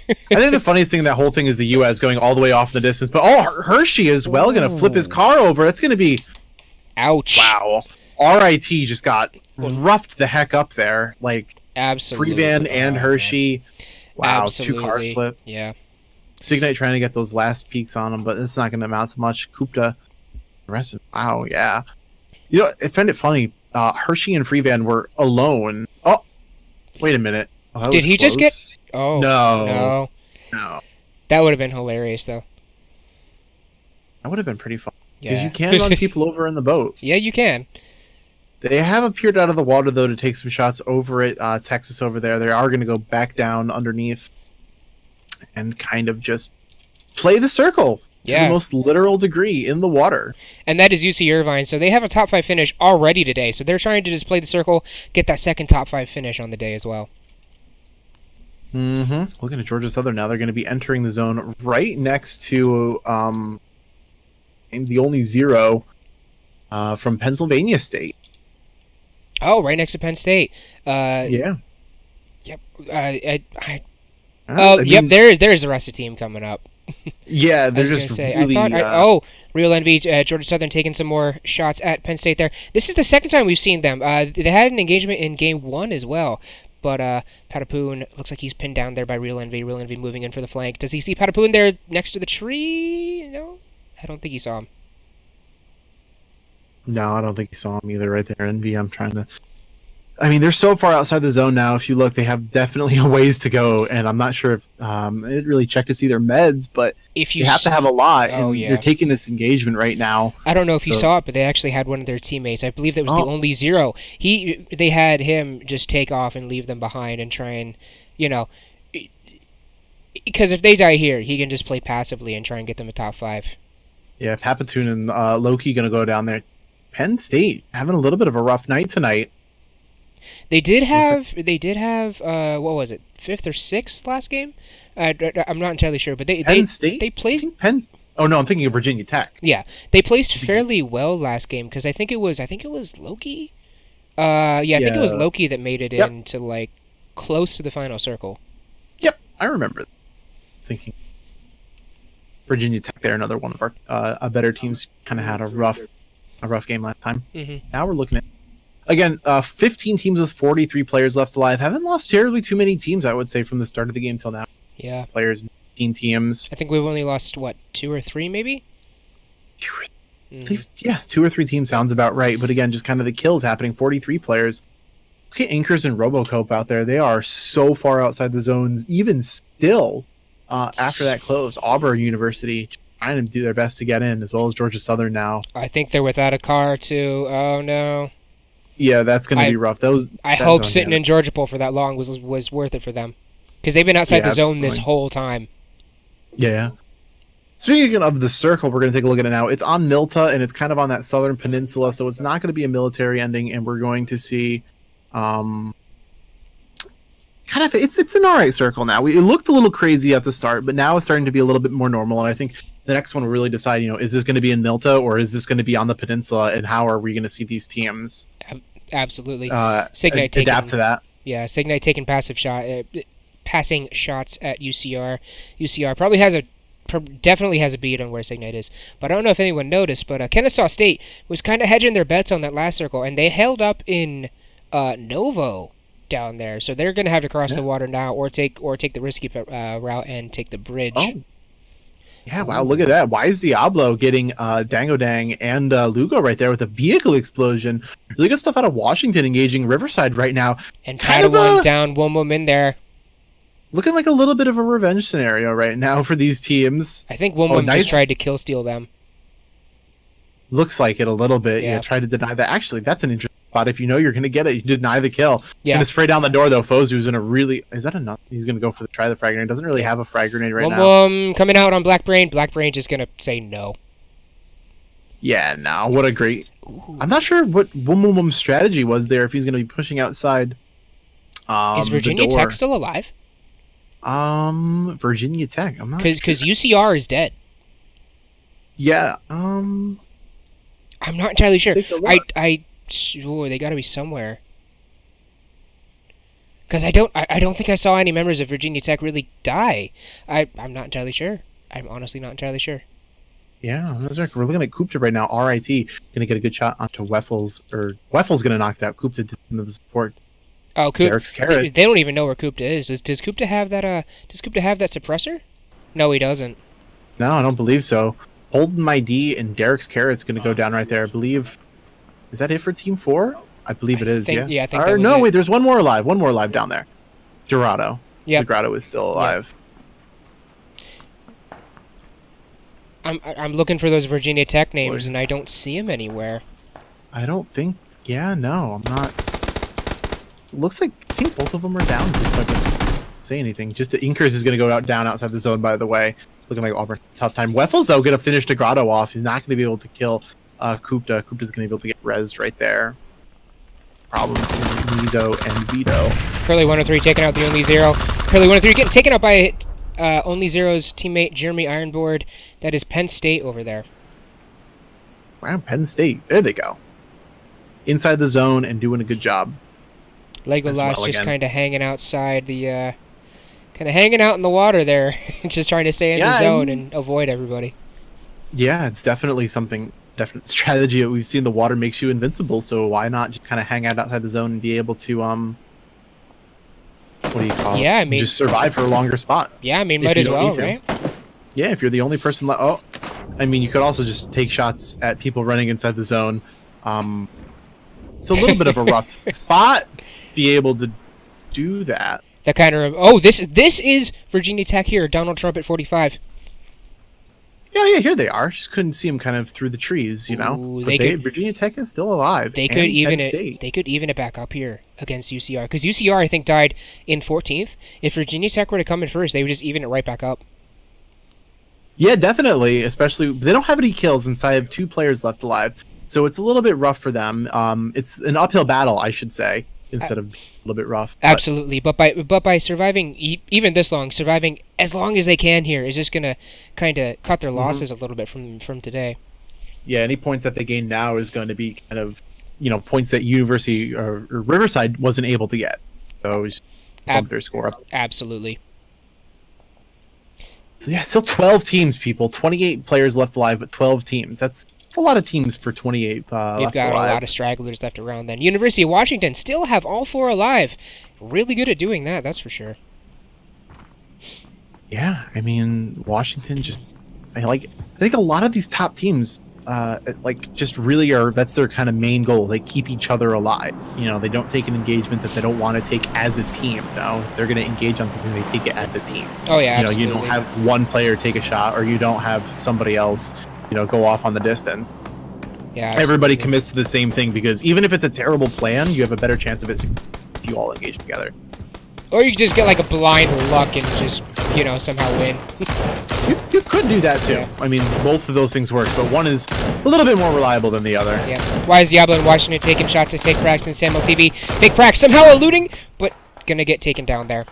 I think the funniest thing in that whole thing is the US going all the way off in the distance, but Hershey as well going to flip his car over. That's going to be... Ouch. Wow. RIT just got roughed the heck up there. Like, Absolutely. Freevan and Hershey... Man. Wow, Absolutely. 2 cars flip. Yeah. Signite trying to get those last peaks on him, but it's not going to amount to much. Kupta, arrested. Wow, yeah. I find it funny. Hershey and Freevan were alone. Oh, wait a minute. Oh, Did he just get... Oh, No. no. That would have been hilarious, though. That would have been pretty fun. Because Yeah. you can run people over in the boat. Yeah, you can. They have appeared out of the water, though, to take some shots over at Texas over there. They are going to go back down underneath and kind of just play the circle to the most literal degree in the water. And that is UC Irvine, so they have a top 5 finish already today. So they're trying to just play the circle, get that second top 5 finish on the day as well. Mm-hmm. Looking at Georgia Southern now, they're going to be entering the zone right next to the only 0 from Pennsylvania State. Oh, right next to Penn State. Yeah. Yep. I mean, Yep. There's the rest of the team coming up. Yeah, they're I was just gonna say. really. I thought. Real Envy, Georgia Southern taking some more shots at Penn State there. This is the second time we've seen them. They had an engagement in game 1 as well. But Patapoon looks like he's pinned down there by Real Envy. Real Envy moving in for the flank. Does he see Patapoon there next to the tree? No, I don't think he saw him. No, I don't think he saw him either. Right there, Envy. I'm trying to. I mean, they're so far outside the zone now. If you look, they have definitely a ways to go, and I'm not sure if I didn't really check to see their meds, but If you have to have a lot, and Oh, yeah. they're taking this engagement right now. I don't know if you So- saw it, but they actually had one of their teammates. I believe that was the only 0. They had him just take off and leave them behind and try and, because if they die here, he can just play passively and try and get them a top 5. Yeah, Papatoon and Loki going to go down there. Penn State having a little bit of a rough night tonight. They did have what was it, 5th or 6th last game? I'm not entirely sure, but Penn State? they placed. Penn. Oh no, I'm thinking of Virginia Tech. Yeah, they placed fairly well last game because I think it was Loki. I think it was Loki that made it into like close to the final circle. Yep, I remember thinking Virginia Tech. They're another one of our better teams. Kind of had a rough game last time. Mm-hmm. Now we're looking at. Again, 15 teams with 43 players left alive. Haven't lost terribly too many teams, I would say, from the start of the game till now. Yeah. Players, 15 teams. I think we've only lost, 2 or 3 maybe? Yeah, 2 or 3 teams sounds about right. But again, just kind of the kills happening. 43 players. Look at Inkers and Robocope out there. They are so far outside the zones, even still, after that closed. Auburn University trying to do their best to get in, as well as Georgia Southern now. I think they're without a car, too. Oh, no. Yeah, that's going to I be rough. I That hope zone, sitting yeah. in Georgia Pool for that long was worth it for them, because they've been outside Yeah, the zone this absolutely. whole time. Yeah. Speaking of the circle, we're going to take a look at it now. It's on Milta, and it's kind of on that southern peninsula, so it's not going to be a military ending, and we're going to see, um, kind of it's an all right circle now. It looked a little crazy at the start, but now it's starting to be a little bit more normal. And I think the next one will really decide, is this going to be in Milta or is this going to be on the peninsula, and how are we going to see these teams Absolutely, Signite adapt taking to that? Signite taking passing shots at UCR. UCR probably has definitely has a beat on where Signite is, but I don't know if anyone noticed. But Kennesaw State was kind of hedging their bets on that last circle, and they held up in Novo down there, so they're going to have to cross the water now, or take the risky route and take the bridge. Oh, yeah! Wow, look at that! Wise Diablo getting Dango Dang and Lugo right there with a vehicle explosion. Really good stuff out of Washington engaging Riverside right now. And Kind of Padawan down, Womum in there. Looking like a little bit of a revenge scenario right now for these teams. I think Womum just tried to kill steal them. Looks like it a little bit. Yeah. Yeah, try to deny that. Actually, that's an interesting spot. If you know you're going to get it, you deny the kill. Yeah. Gonna spray down the door, though. Fozu's in a really... Is that enough? He's going to go for try the frag grenade. Doesn't really have a frag grenade right now. Womum coming out on Black Brain. Black Brain just going to say no. Yeah, no. What a great... Ooh. I'm not sure what Wumum's strategy was there, if he's going to be pushing outside Is Virginia the door. Tech still alive? Virginia Tech. I'm not sure. Because UCR is dead. Yeah, I'm not entirely sure. Take a look. They got to be somewhere. Because I don't think I saw any members of Virginia Tech really die. I'm not entirely sure. I'm honestly not entirely sure. Yeah, that's right. We're looking at Kupta right now. RIT gonna get a good shot onto Weffels, or Weffel's gonna knock it out. Kupta into the support. Oh, Derek's Carrots. They don't even know where Kupta is. Does Kupta have that? Does Kupta have that suppressor? No, he doesn't. No, I don't believe so. Holden My D and Derek's Carrot's gonna go down right there. I believe. Is that it for Team 4? I believe it is. Yeah, I think Or, that was no, it. wait. There's one more alive. One more alive down there. Dorado. Yep. Dorado is still alive. I'm looking for those Virginia Tech names, and I don't see them anywhere. I don't think. Yeah, no, I'm not. Looks like I think both of them are down. If I can say anything. Just the Inkers is going to go down outside the zone. By the way, looking like Auburn tough time. Weffels though going to finish Degrado off. He's not going to be able to kill Kupta. Kupta's going to be able to get rezzed right there. Problems in Mizo and Vito. Curly 103 taking out the Only Zero. Curly 103 getting taken out by Only Zero's teammate Jeremy Ironboard. That is Penn State over there. Wow, Penn State. There they go. Inside the zone and doing a good job. Legolas just kind of hanging outside the, kind of hanging out in the water there, just trying to stay in the zone and avoid everybody. Yeah, it's definitely definite strategy that we've seen. The water makes you invincible, so why not just kind of hang out outside the zone and be able to, what do you call it? Yeah, I mean, just survive for a longer spot. Yeah, I mean, might as well, right? Yeah, if you're the only person left. Oh, I mean, you could also just take shots at people running inside the zone. It's a little bit of a rough spot. Be able to do that. That kind of this is Virginia Tech here. Donald Trump at 45. Yeah, here they are. Just couldn't see them kind of through the trees, Ooh, Virginia Tech is still alive. They could even it back up here against UCR, because UCR I think died in 14th. If Virginia Tech were to come in first, they would just even it right back up. Yeah, definitely. Especially they don't have any kills, and so I have 2 players left alive, so it's a little bit rough for them. It's an uphill battle, I should say, instead of a little bit rough. Absolutely, but by surviving even this long, surviving as long as they can here is just gonna kind of cut their losses a little bit from today. Yeah, any points that they gain now is going to be kind of points that University or Riverside wasn't able to get. So just bump their score up. Absolutely. So yeah, still 12 teams, people. 28 players left alive, but 12 teams. That's a lot of teams for 28 They've left got alive. a lot of stragglers left around then. University of Washington still have all 4 alive. Really good at doing that, that's for sure. Yeah, I mean, Washington I think a lot of these top teams just really that's their kind of main goal. They keep each other alive. They don't take an engagement that they don't want to take as a team. No, if they're going to engage on something, they take it as a team. Oh yeah, absolutely. You don't have one player take a shot, or you don't have somebody else, go off on the distance. Yeah, everybody absolutely. commits to the same thing, because even if it's a terrible plan, you have a better chance of it if you all engage together. Or you just get like a blind luck and just, you know, somehow win. You could do that too. Yeah. I mean, both of those things work, but one is a little bit more reliable than the other. Yeah. Why is Diablo in Washington taking shots at Fake Prax and Samuel TV? Fake Prax somehow eluding, but gonna get taken down there.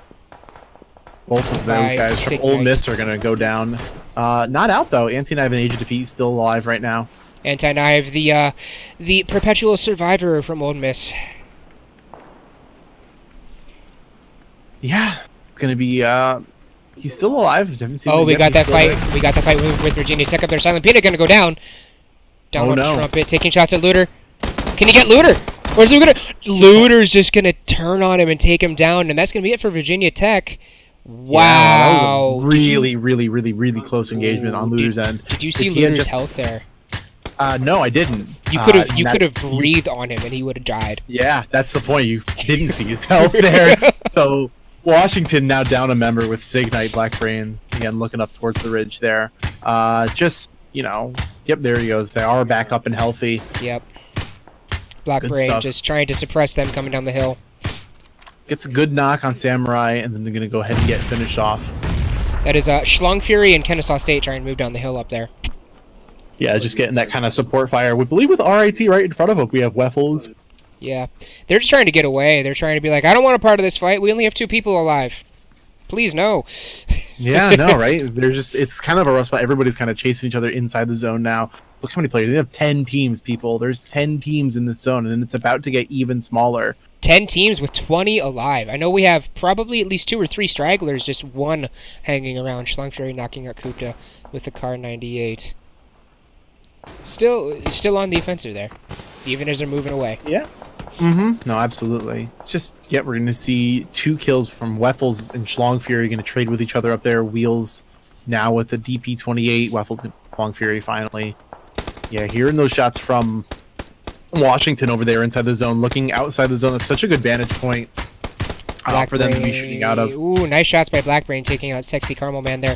Both of those guys from Ole Miss are gonna go down. Not out though. Anti-Knife and Age of Defeat still alive right now. Anti-Knife, the perpetual survivor from Ole Miss. Yeah, it's gonna be. He's still alive. Oh, we got that fight. We got the fight with Virginia Tech up there. Silent Peanut gonna go down. Down on Trumpet, taking shots at Looter. Can he get Looter? Or is he gonna? Looter's just gonna turn on him and take him down, and that's gonna be it for Virginia Tech. Wow, yeah, that was a really close engagement on Looter's end. Did you see Looter's health there? No, I didn't. You could have breathed on him and he would have died. Yeah, that's the point. You didn't see his health there. So Washington now down a member with Sig Knight, Blackbrain again looking up towards the ridge there. Just yep, there he goes. They are back up and healthy. Yep. Blackbrain just trying to suppress them coming down the hill. Gets a good knock on Samurai, and then they're gonna go ahead and get finished off. That is Schlong Fury and Kennesaw State trying to move down the hill up there. Yeah, just getting that kind of support fire. We believe with RIT right in front of them, we have Weffels. Yeah, they're just trying to get away. They're trying to be like, I don't want a part of this fight. We only have 2 people alive. Please, no. Yeah, no, right? They're it's kind of a rough spot. Everybody's kind of chasing each other inside the zone now. Look how many players. They have 10 teams, people. There's 10 teams in this zone, and it's about to get even smaller. 10 teams with 20 alive. I know we have probably at least 2 or 3 stragglers, just 1 hanging around. Schlong Fury knocking out Kupta with the Car 98. Still on the offensive there, even as they're moving away. Yeah. No, absolutely. It's just, we're going to see 2 kills from Weffels and Schlong Fury going to trade with each other up there. Wheels now with the DP28. Weffels and Schlong Fury finally. Yeah, hearing those shots from Washington over there inside the zone, looking outside the zone. That's such a good vantage point for them to be shooting out of. Ooh, nice shots by Blackbrain taking out Sexy Caramel Man there.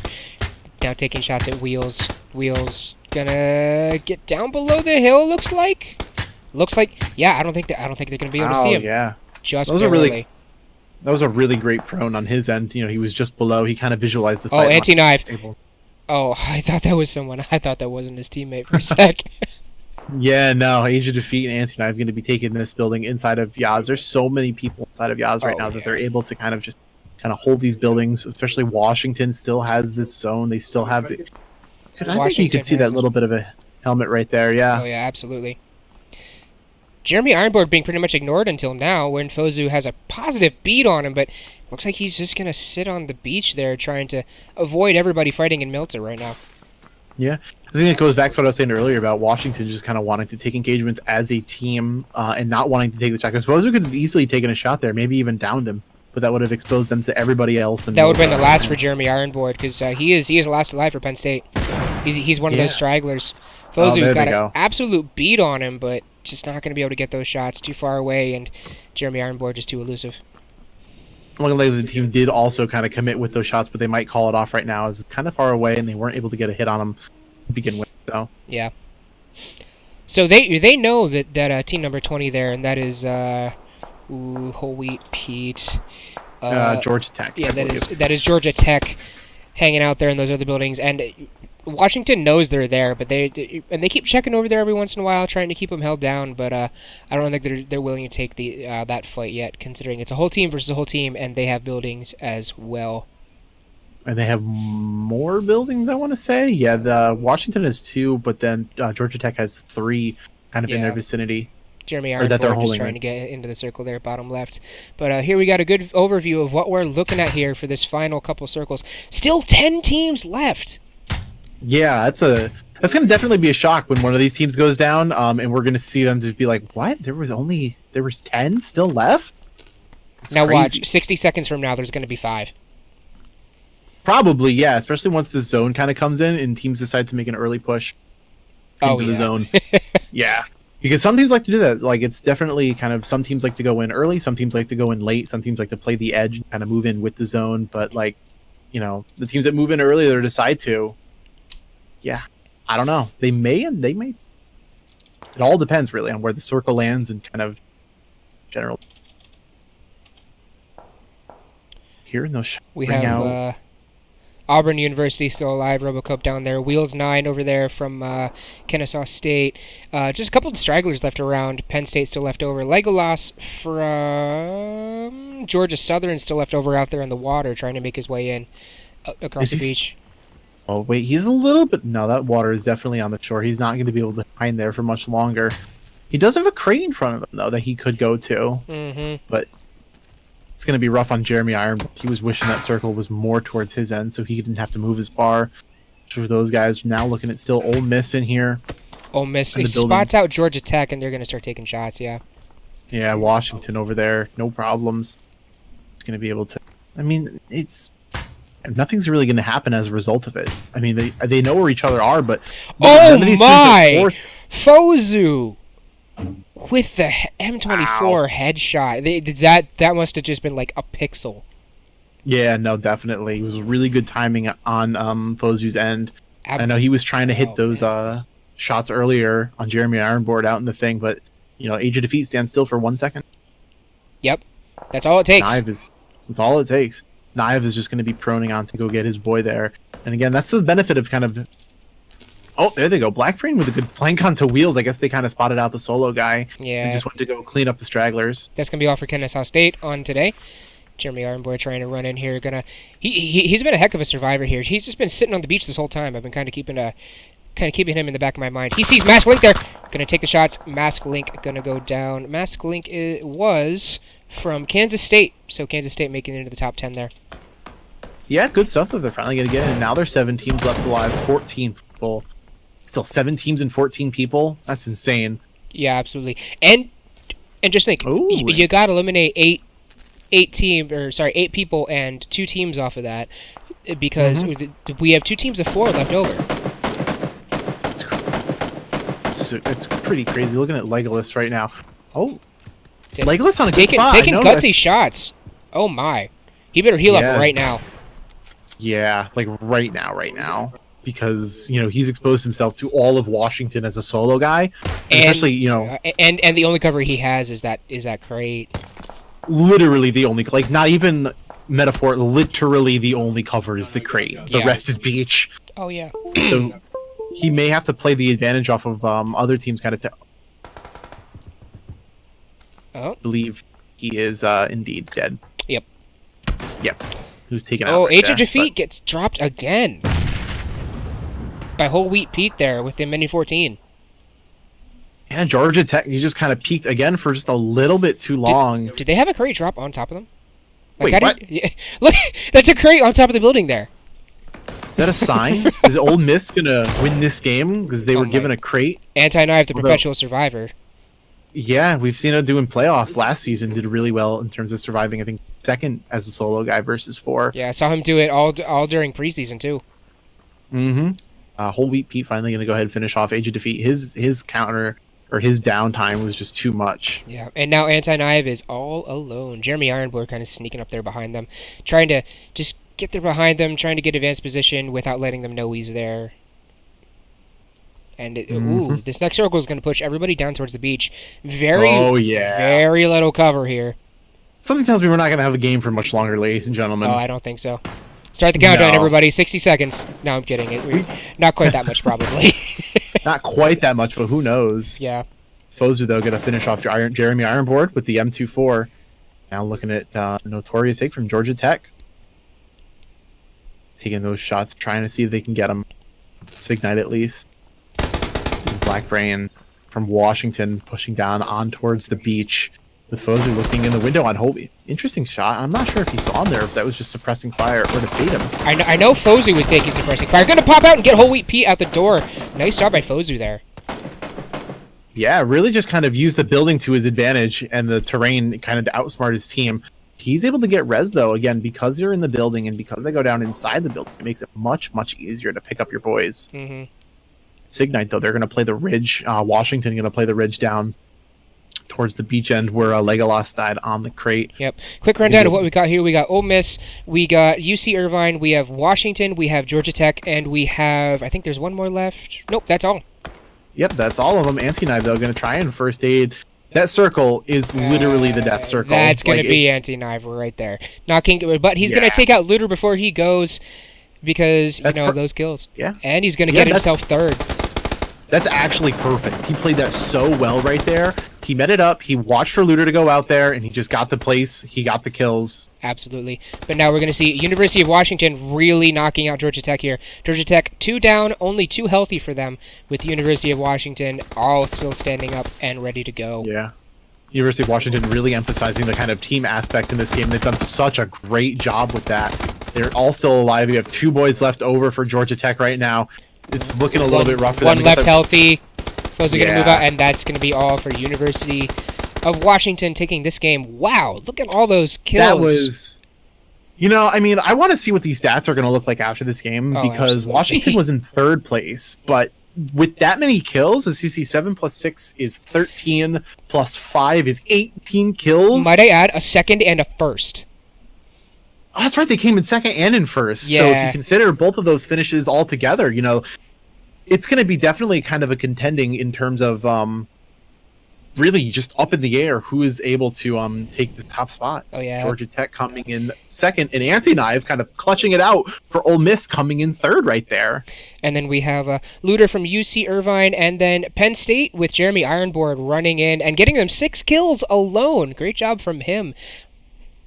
Now taking shots at Wheels. Wheels gonna get down below the hill. Looks like. Yeah, I don't think they're gonna be able to see him. Yeah, just barely. That was a really great prone on his end. He was just below. He kind of visualized the sight. Oh, Anti-Knife. Oh, I thought that was someone. I thought that wasn't his teammate for a sec. Yeah, no, Age of Defeat and Anti-Knife going to be taking this building inside of Yaz. There's so many people inside of Yaz right now that they're able to kind of hold these buildings. Especially Washington still has this zone. They still have it. I think you can see that little bit of a helmet right there. Yeah. Oh yeah, absolutely. Jeremy Ironboard being pretty much ignored until now, when Fozu has a positive beat on him, but looks like he's just going to sit on the beach there trying to avoid everybody fighting in Milta right now. Yeah, I think it goes back to what I was saying earlier about Washington just kind of wanting to take engagements as a team and not wanting to take the shot. I suppose we could have easily taken a shot there, maybe even downed him, but that would have exposed them to everybody else. And that would have been the last for Jeremy Ironboard, because he is last alive for Penn State. He's one of those stragglers. Fozu got an absolute beat on him, but just not going to be able to get those shots. Too far away, and Jeremy Ironboard just too elusive. Luckily, the team did also kind of commit with those shots, but they might call it off right now as it's kind of far away, and they weren't able to get a hit on them to begin with. So yeah. So they know that team number 20 there, and that is Whole Wheat Pete. Georgia Tech. Yeah, that is Georgia Tech hanging out there in those other buildings, and Washington knows they're there, but they keep checking over there every once in a while, trying to keep them held down. But I don't think they're willing to take that fight yet, considering it's a whole team versus a whole team, and they have buildings as well. And they have more buildings, I want to say. Yeah, the Washington has 2, but then Georgia Tech has 3, kind of in their vicinity. Jeremy Ironboard just trying to get into the circle there, bottom left. But here we got a good overview of what we're looking at here for this final couple circles. Still 10 teams left. Yeah, that's going to definitely be a shock when one of these teams goes down, and we're going to see them just be like, what? There was 10 still left? That's now crazy. Watch, 60 seconds from now, there's going to be 5. Probably, yeah, especially once the zone kind of comes in and teams decide to make an early push into the zone. Yeah, because some teams like to do that. Like, it's definitely kind of, some teams like to go in early, some teams like to go in late, some teams like to play the edge and kind of move in with the zone. But, like, the teams that move in early or decide to, yeah, I don't know. They may. it all depends really on where the circle lands and kind of general. Hearing those shots We ring have out. Auburn University still alive. RoboCop down there. Wheels 9 over there from Kennesaw State. Just a couple of stragglers left around. Penn State still left over. Legolas from Georgia Southern still left over out there in the water, trying to make his way in across the beach. Oh wait, he's a little bit. No, that water is definitely on the shore. He's not going to be able to hide there for much longer. He does have a crate in front of him though that he could go to, but it's going to be rough on Jeremy Iron. He was wishing that circle was more towards his end so he didn't have to move as far. For those guys now looking at still Ole Miss in here. Ole Miss spots out Georgia Tech, and they're going to start taking shots. Yeah. Yeah, Washington over there, no problems. He's going to be able to. I mean, nothing's really going to happen as a result of it. I mean, they know where each other are, but oh my, Fozu with the M24 headshot. That must have just been like a pixel. Yeah, no, definitely. It was really good timing on Fozu's end. I know he was trying to hit those shots earlier on Jeremy Ironboard out in the thing, but Age of Defeat stands still for 1 second. Yep, that's all it takes. That's all it takes. Knive is just going to be proning on to go get his boy there. And again, that's the benefit of kind of... Oh, there they go. Blackbrain with a good flank onto Wheels. I guess they kind of spotted out the solo guy. Yeah. And just went to go clean up the stragglers. That's going to be all for Kennesaw State on today. Jeremy Ironboy trying to run in here. He's been a heck of a survivor here. He's just been sitting on the beach this whole time. I've been kind of keeping him in the back of my mind. He sees Mask Link there. Going to take the shots. Mask Link going to go down. Mask Link was from Kansas State. So Kansas State making it into the top 10 there. Yeah, good stuff that they're finally going to get in. Now there's 7 teams left alive. 14 people. Still 7 teams and 14 people? That's insane. Yeah, absolutely. And just think, you got to eliminate 8 people and 2 teams off of that, because we have 2 teams of 4 left over. It's pretty crazy looking at Legolas right now. Oh, Legolas on a good spot. Taking gutsy shots. Oh my, he better heal up right now. Yeah, like right now, because he's exposed himself to all of Washington as a solo guy, and especially and the only cover he has is that crate. Literally the only, like, not even metaphor, literally the only cover is the crate. The rest is beach. Oh yeah. So he may have to play the advantage off of other teams kind of I believe he is indeed dead. Yep. He was taken out. Oh, Age of Defeat gets dropped again by Whole Wheat Pete there with the Mini 14. Yeah, Georgia Tech, he just kind of peaked again for just a little bit too long. Did they have a crate drop on top of them? Like, wait, what? Look, that's a crate on top of the building there. Is that a sign? Is Ole Miss going to win this game because they were given a crate? Anti-Knife, the perpetual survivor. Yeah, we've seen him doing playoffs last season. Did really well in terms of surviving, I think, second as a solo guy versus 4. Yeah, I saw him do it all during preseason, too. Whole Wheat Pete finally going to go ahead and finish off Age of Defeat. His counter... or his downtime was just too much. Yeah, and now Anti-Knife is all alone. Jeremy Ironboy kind of sneaking up there behind them, trying to just get there behind them, trying to get advanced position without letting them know he's there. And this next circle is going to push everybody down towards the beach. Very little cover here. Something tells me we're not going to have a game for much longer, ladies and gentlemen. Oh, I don't think so. Start the countdown, everybody. 60 seconds. No, I'm kidding. Not quite that much, probably. Not quite that much, but who knows? Yeah. Fozu, though, going to finish off Jeremy Ironboard with the M24. Now looking at Notorious Take from Georgia Tech. Taking those shots, trying to see if they can get him. Signite at least. Blackbrain from Washington pushing down on towards the beach. With Fozu looking in the window on Hobie. Interesting shot. I'm not sure if he saw him there, if that was just suppressing fire or to bait him. I know Fozu was taking suppressing fire. Gonna pop out and get Whole Wheat Pete out the door. Nice job by Fozu there. Yeah, really just kind of used the building to his advantage and the terrain kind of to outsmart his team. He's able to get res, though, again, because they're in the building and because they go down inside the building. It makes it much, much easier to pick up your boys. Signite, though, they're going to play the ridge. Washington going to play the ridge down towards the beach end where Legolas died on the crate. Yep. Quick rundown of what we got here. We got Ole Miss, we got UC Irvine, we have Washington, we have Georgia Tech, and we have, I think there's one more left. Nope, that's all. Yep, that's all of them. Anti-Knife, though, going to try and first aid. That circle is literally the death circle. That's going to be Anti-Knife right there. But he's going to take out Looter before he goes because, those kills. Yeah. And he's going to get himself third. That's actually perfect. He played that so well right there. He met it up. He watched for Looter to go out there, and he just got the place. He got the kills. Absolutely. But now we're going to see University of Washington really knocking out Georgia Tech here. Georgia Tech 2 down, only 2 healthy for them, with University of Washington all still standing up and ready to go. Yeah. University of Washington really emphasizing the kind of team aspect in this game. They've done such a great job with that. They're all still alive. We have 2 boys left over for Georgia Tech right now. It's looking a little bit rough for them. One left healthy. Foes are going to move out, and that's going to be all for University of Washington taking this game. Wow, look at all those kills. That was... I want to see what these stats are going to look like after this game, because absolutely. Washington was in 3rd place, but with that many kills, as you see, 7 plus 6 is 13, plus 5 is 18 kills. Might I add, a second and a first. Oh, that's right, they came in 2nd and in 1st. Yeah. So if you consider both of those finishes all together, it's going to be definitely kind of a contending in terms of really just up in the air who is able to take the top spot. Oh, yeah. Georgia Tech coming in 2nd, and Anti-Knife kind of clutching it out for Ole Miss coming in 3rd right there. And then we have Looter from UC Irvine, and then Penn State with Jeremy Ironboard running in and getting them 6 kills alone. Great job from him.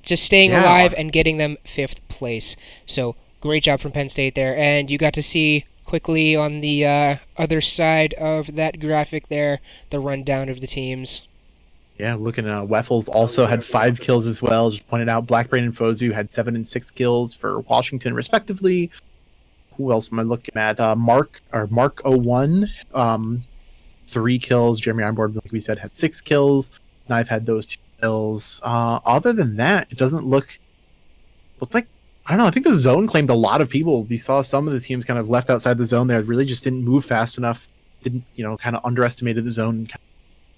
Just staying alive and getting them 5th place. So great job from Penn State there. And you got to see quickly on the other side of that graphic there the rundown of the teams. Yeah, looking at Weffels also had 5 kills as well. Just pointed out Blackbrain and Fozu had 7 and 6 kills for Washington respectively. Who else am I looking at? Mark01, 3 kills. Jeremy Ironboard, like we said, had 6 kills. Knife had those 2 kills. Other than that, it doesn't look like, I don't know, I think the zone claimed a lot of people. We saw some of the teams kind of left outside the zone there, really just didn't move fast enough, didn't, kind of underestimated the zone,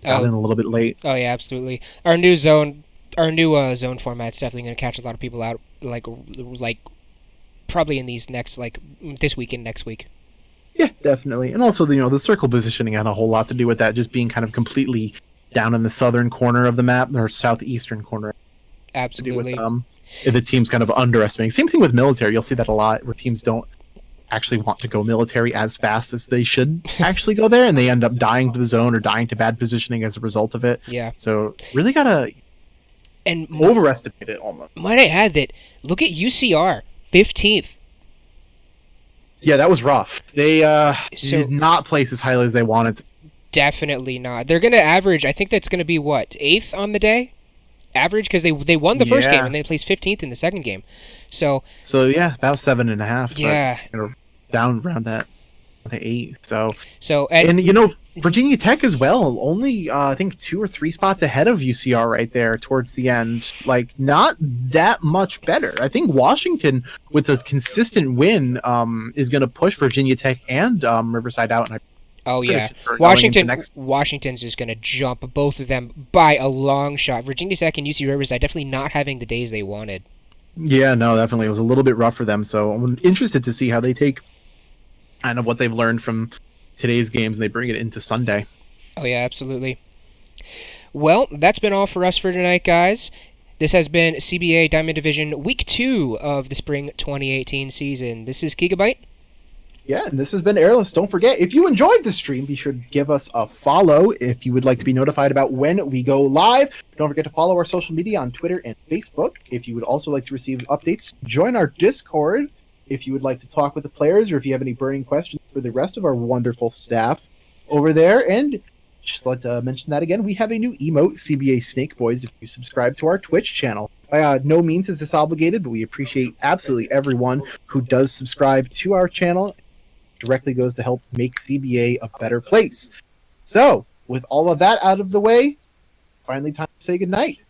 got in a little bit late. Oh yeah, absolutely. Our new zone format's definitely going to catch a lot of people out, like probably in these next, this week and next week. Yeah, definitely. And also, the circle positioning had a whole lot to do with that, just being kind of completely down in the southern corner of the map, or southeastern corner. Absolutely. With, the team's kind of underestimating. Same thing with military. You'll see that a lot, where teams don't actually want to go military as fast as they should actually go there, and they end up dying to the zone or dying to bad positioning as a result of it. Yeah. So really gotta overestimate it almost. Might I add that, look at UCR, 15th. Yeah, that was rough. They did not place as highly as they wanted to. Definitely not. They're going to average, I think that's going to be, 8th on the day? Average, because they won the first game, and they placed 15th in the second game. So yeah, about 7.5. Yeah. But, down around that, the 8. So and Virginia Tech as well, only I think 2 or 3 spots ahead of UCR right there towards the end. Not that much better. I think Washington, with a consistent win, is going to push Virginia Tech and Riverside out. And Washington's just going to jump both of them by a long shot. Virginia Tech and UC Riverside definitely not having the days they wanted. Yeah, no, definitely. It was a little bit rough for them. So I'm interested to see how they take kind of what they've learned from today's games and they bring it into Sunday. Oh, yeah, absolutely. Well, that's been all for us for tonight, guys. This has been CBA Diamond Division Week 2 of the Spring 2018 season. This is Gigabyte. Yeah, and this has been Airless. Don't forget, if you enjoyed the stream, be sure to give us a follow if you would like to be notified about when we go live. Don't forget to follow our social media on Twitter and Facebook. If you would also like to receive updates, join our Discord. If you would like to talk with the players, or if you have any burning questions for the rest of our wonderful staff over there. And just like to mention that again, we have a new emote, CBA Snake Boys, if you subscribe to our Twitch channel. By no means is this obligated, but we appreciate absolutely everyone who does subscribe to our channel. Directly goes to help make CBA a better place. So, with all of that out of the way, finally time to say goodnight.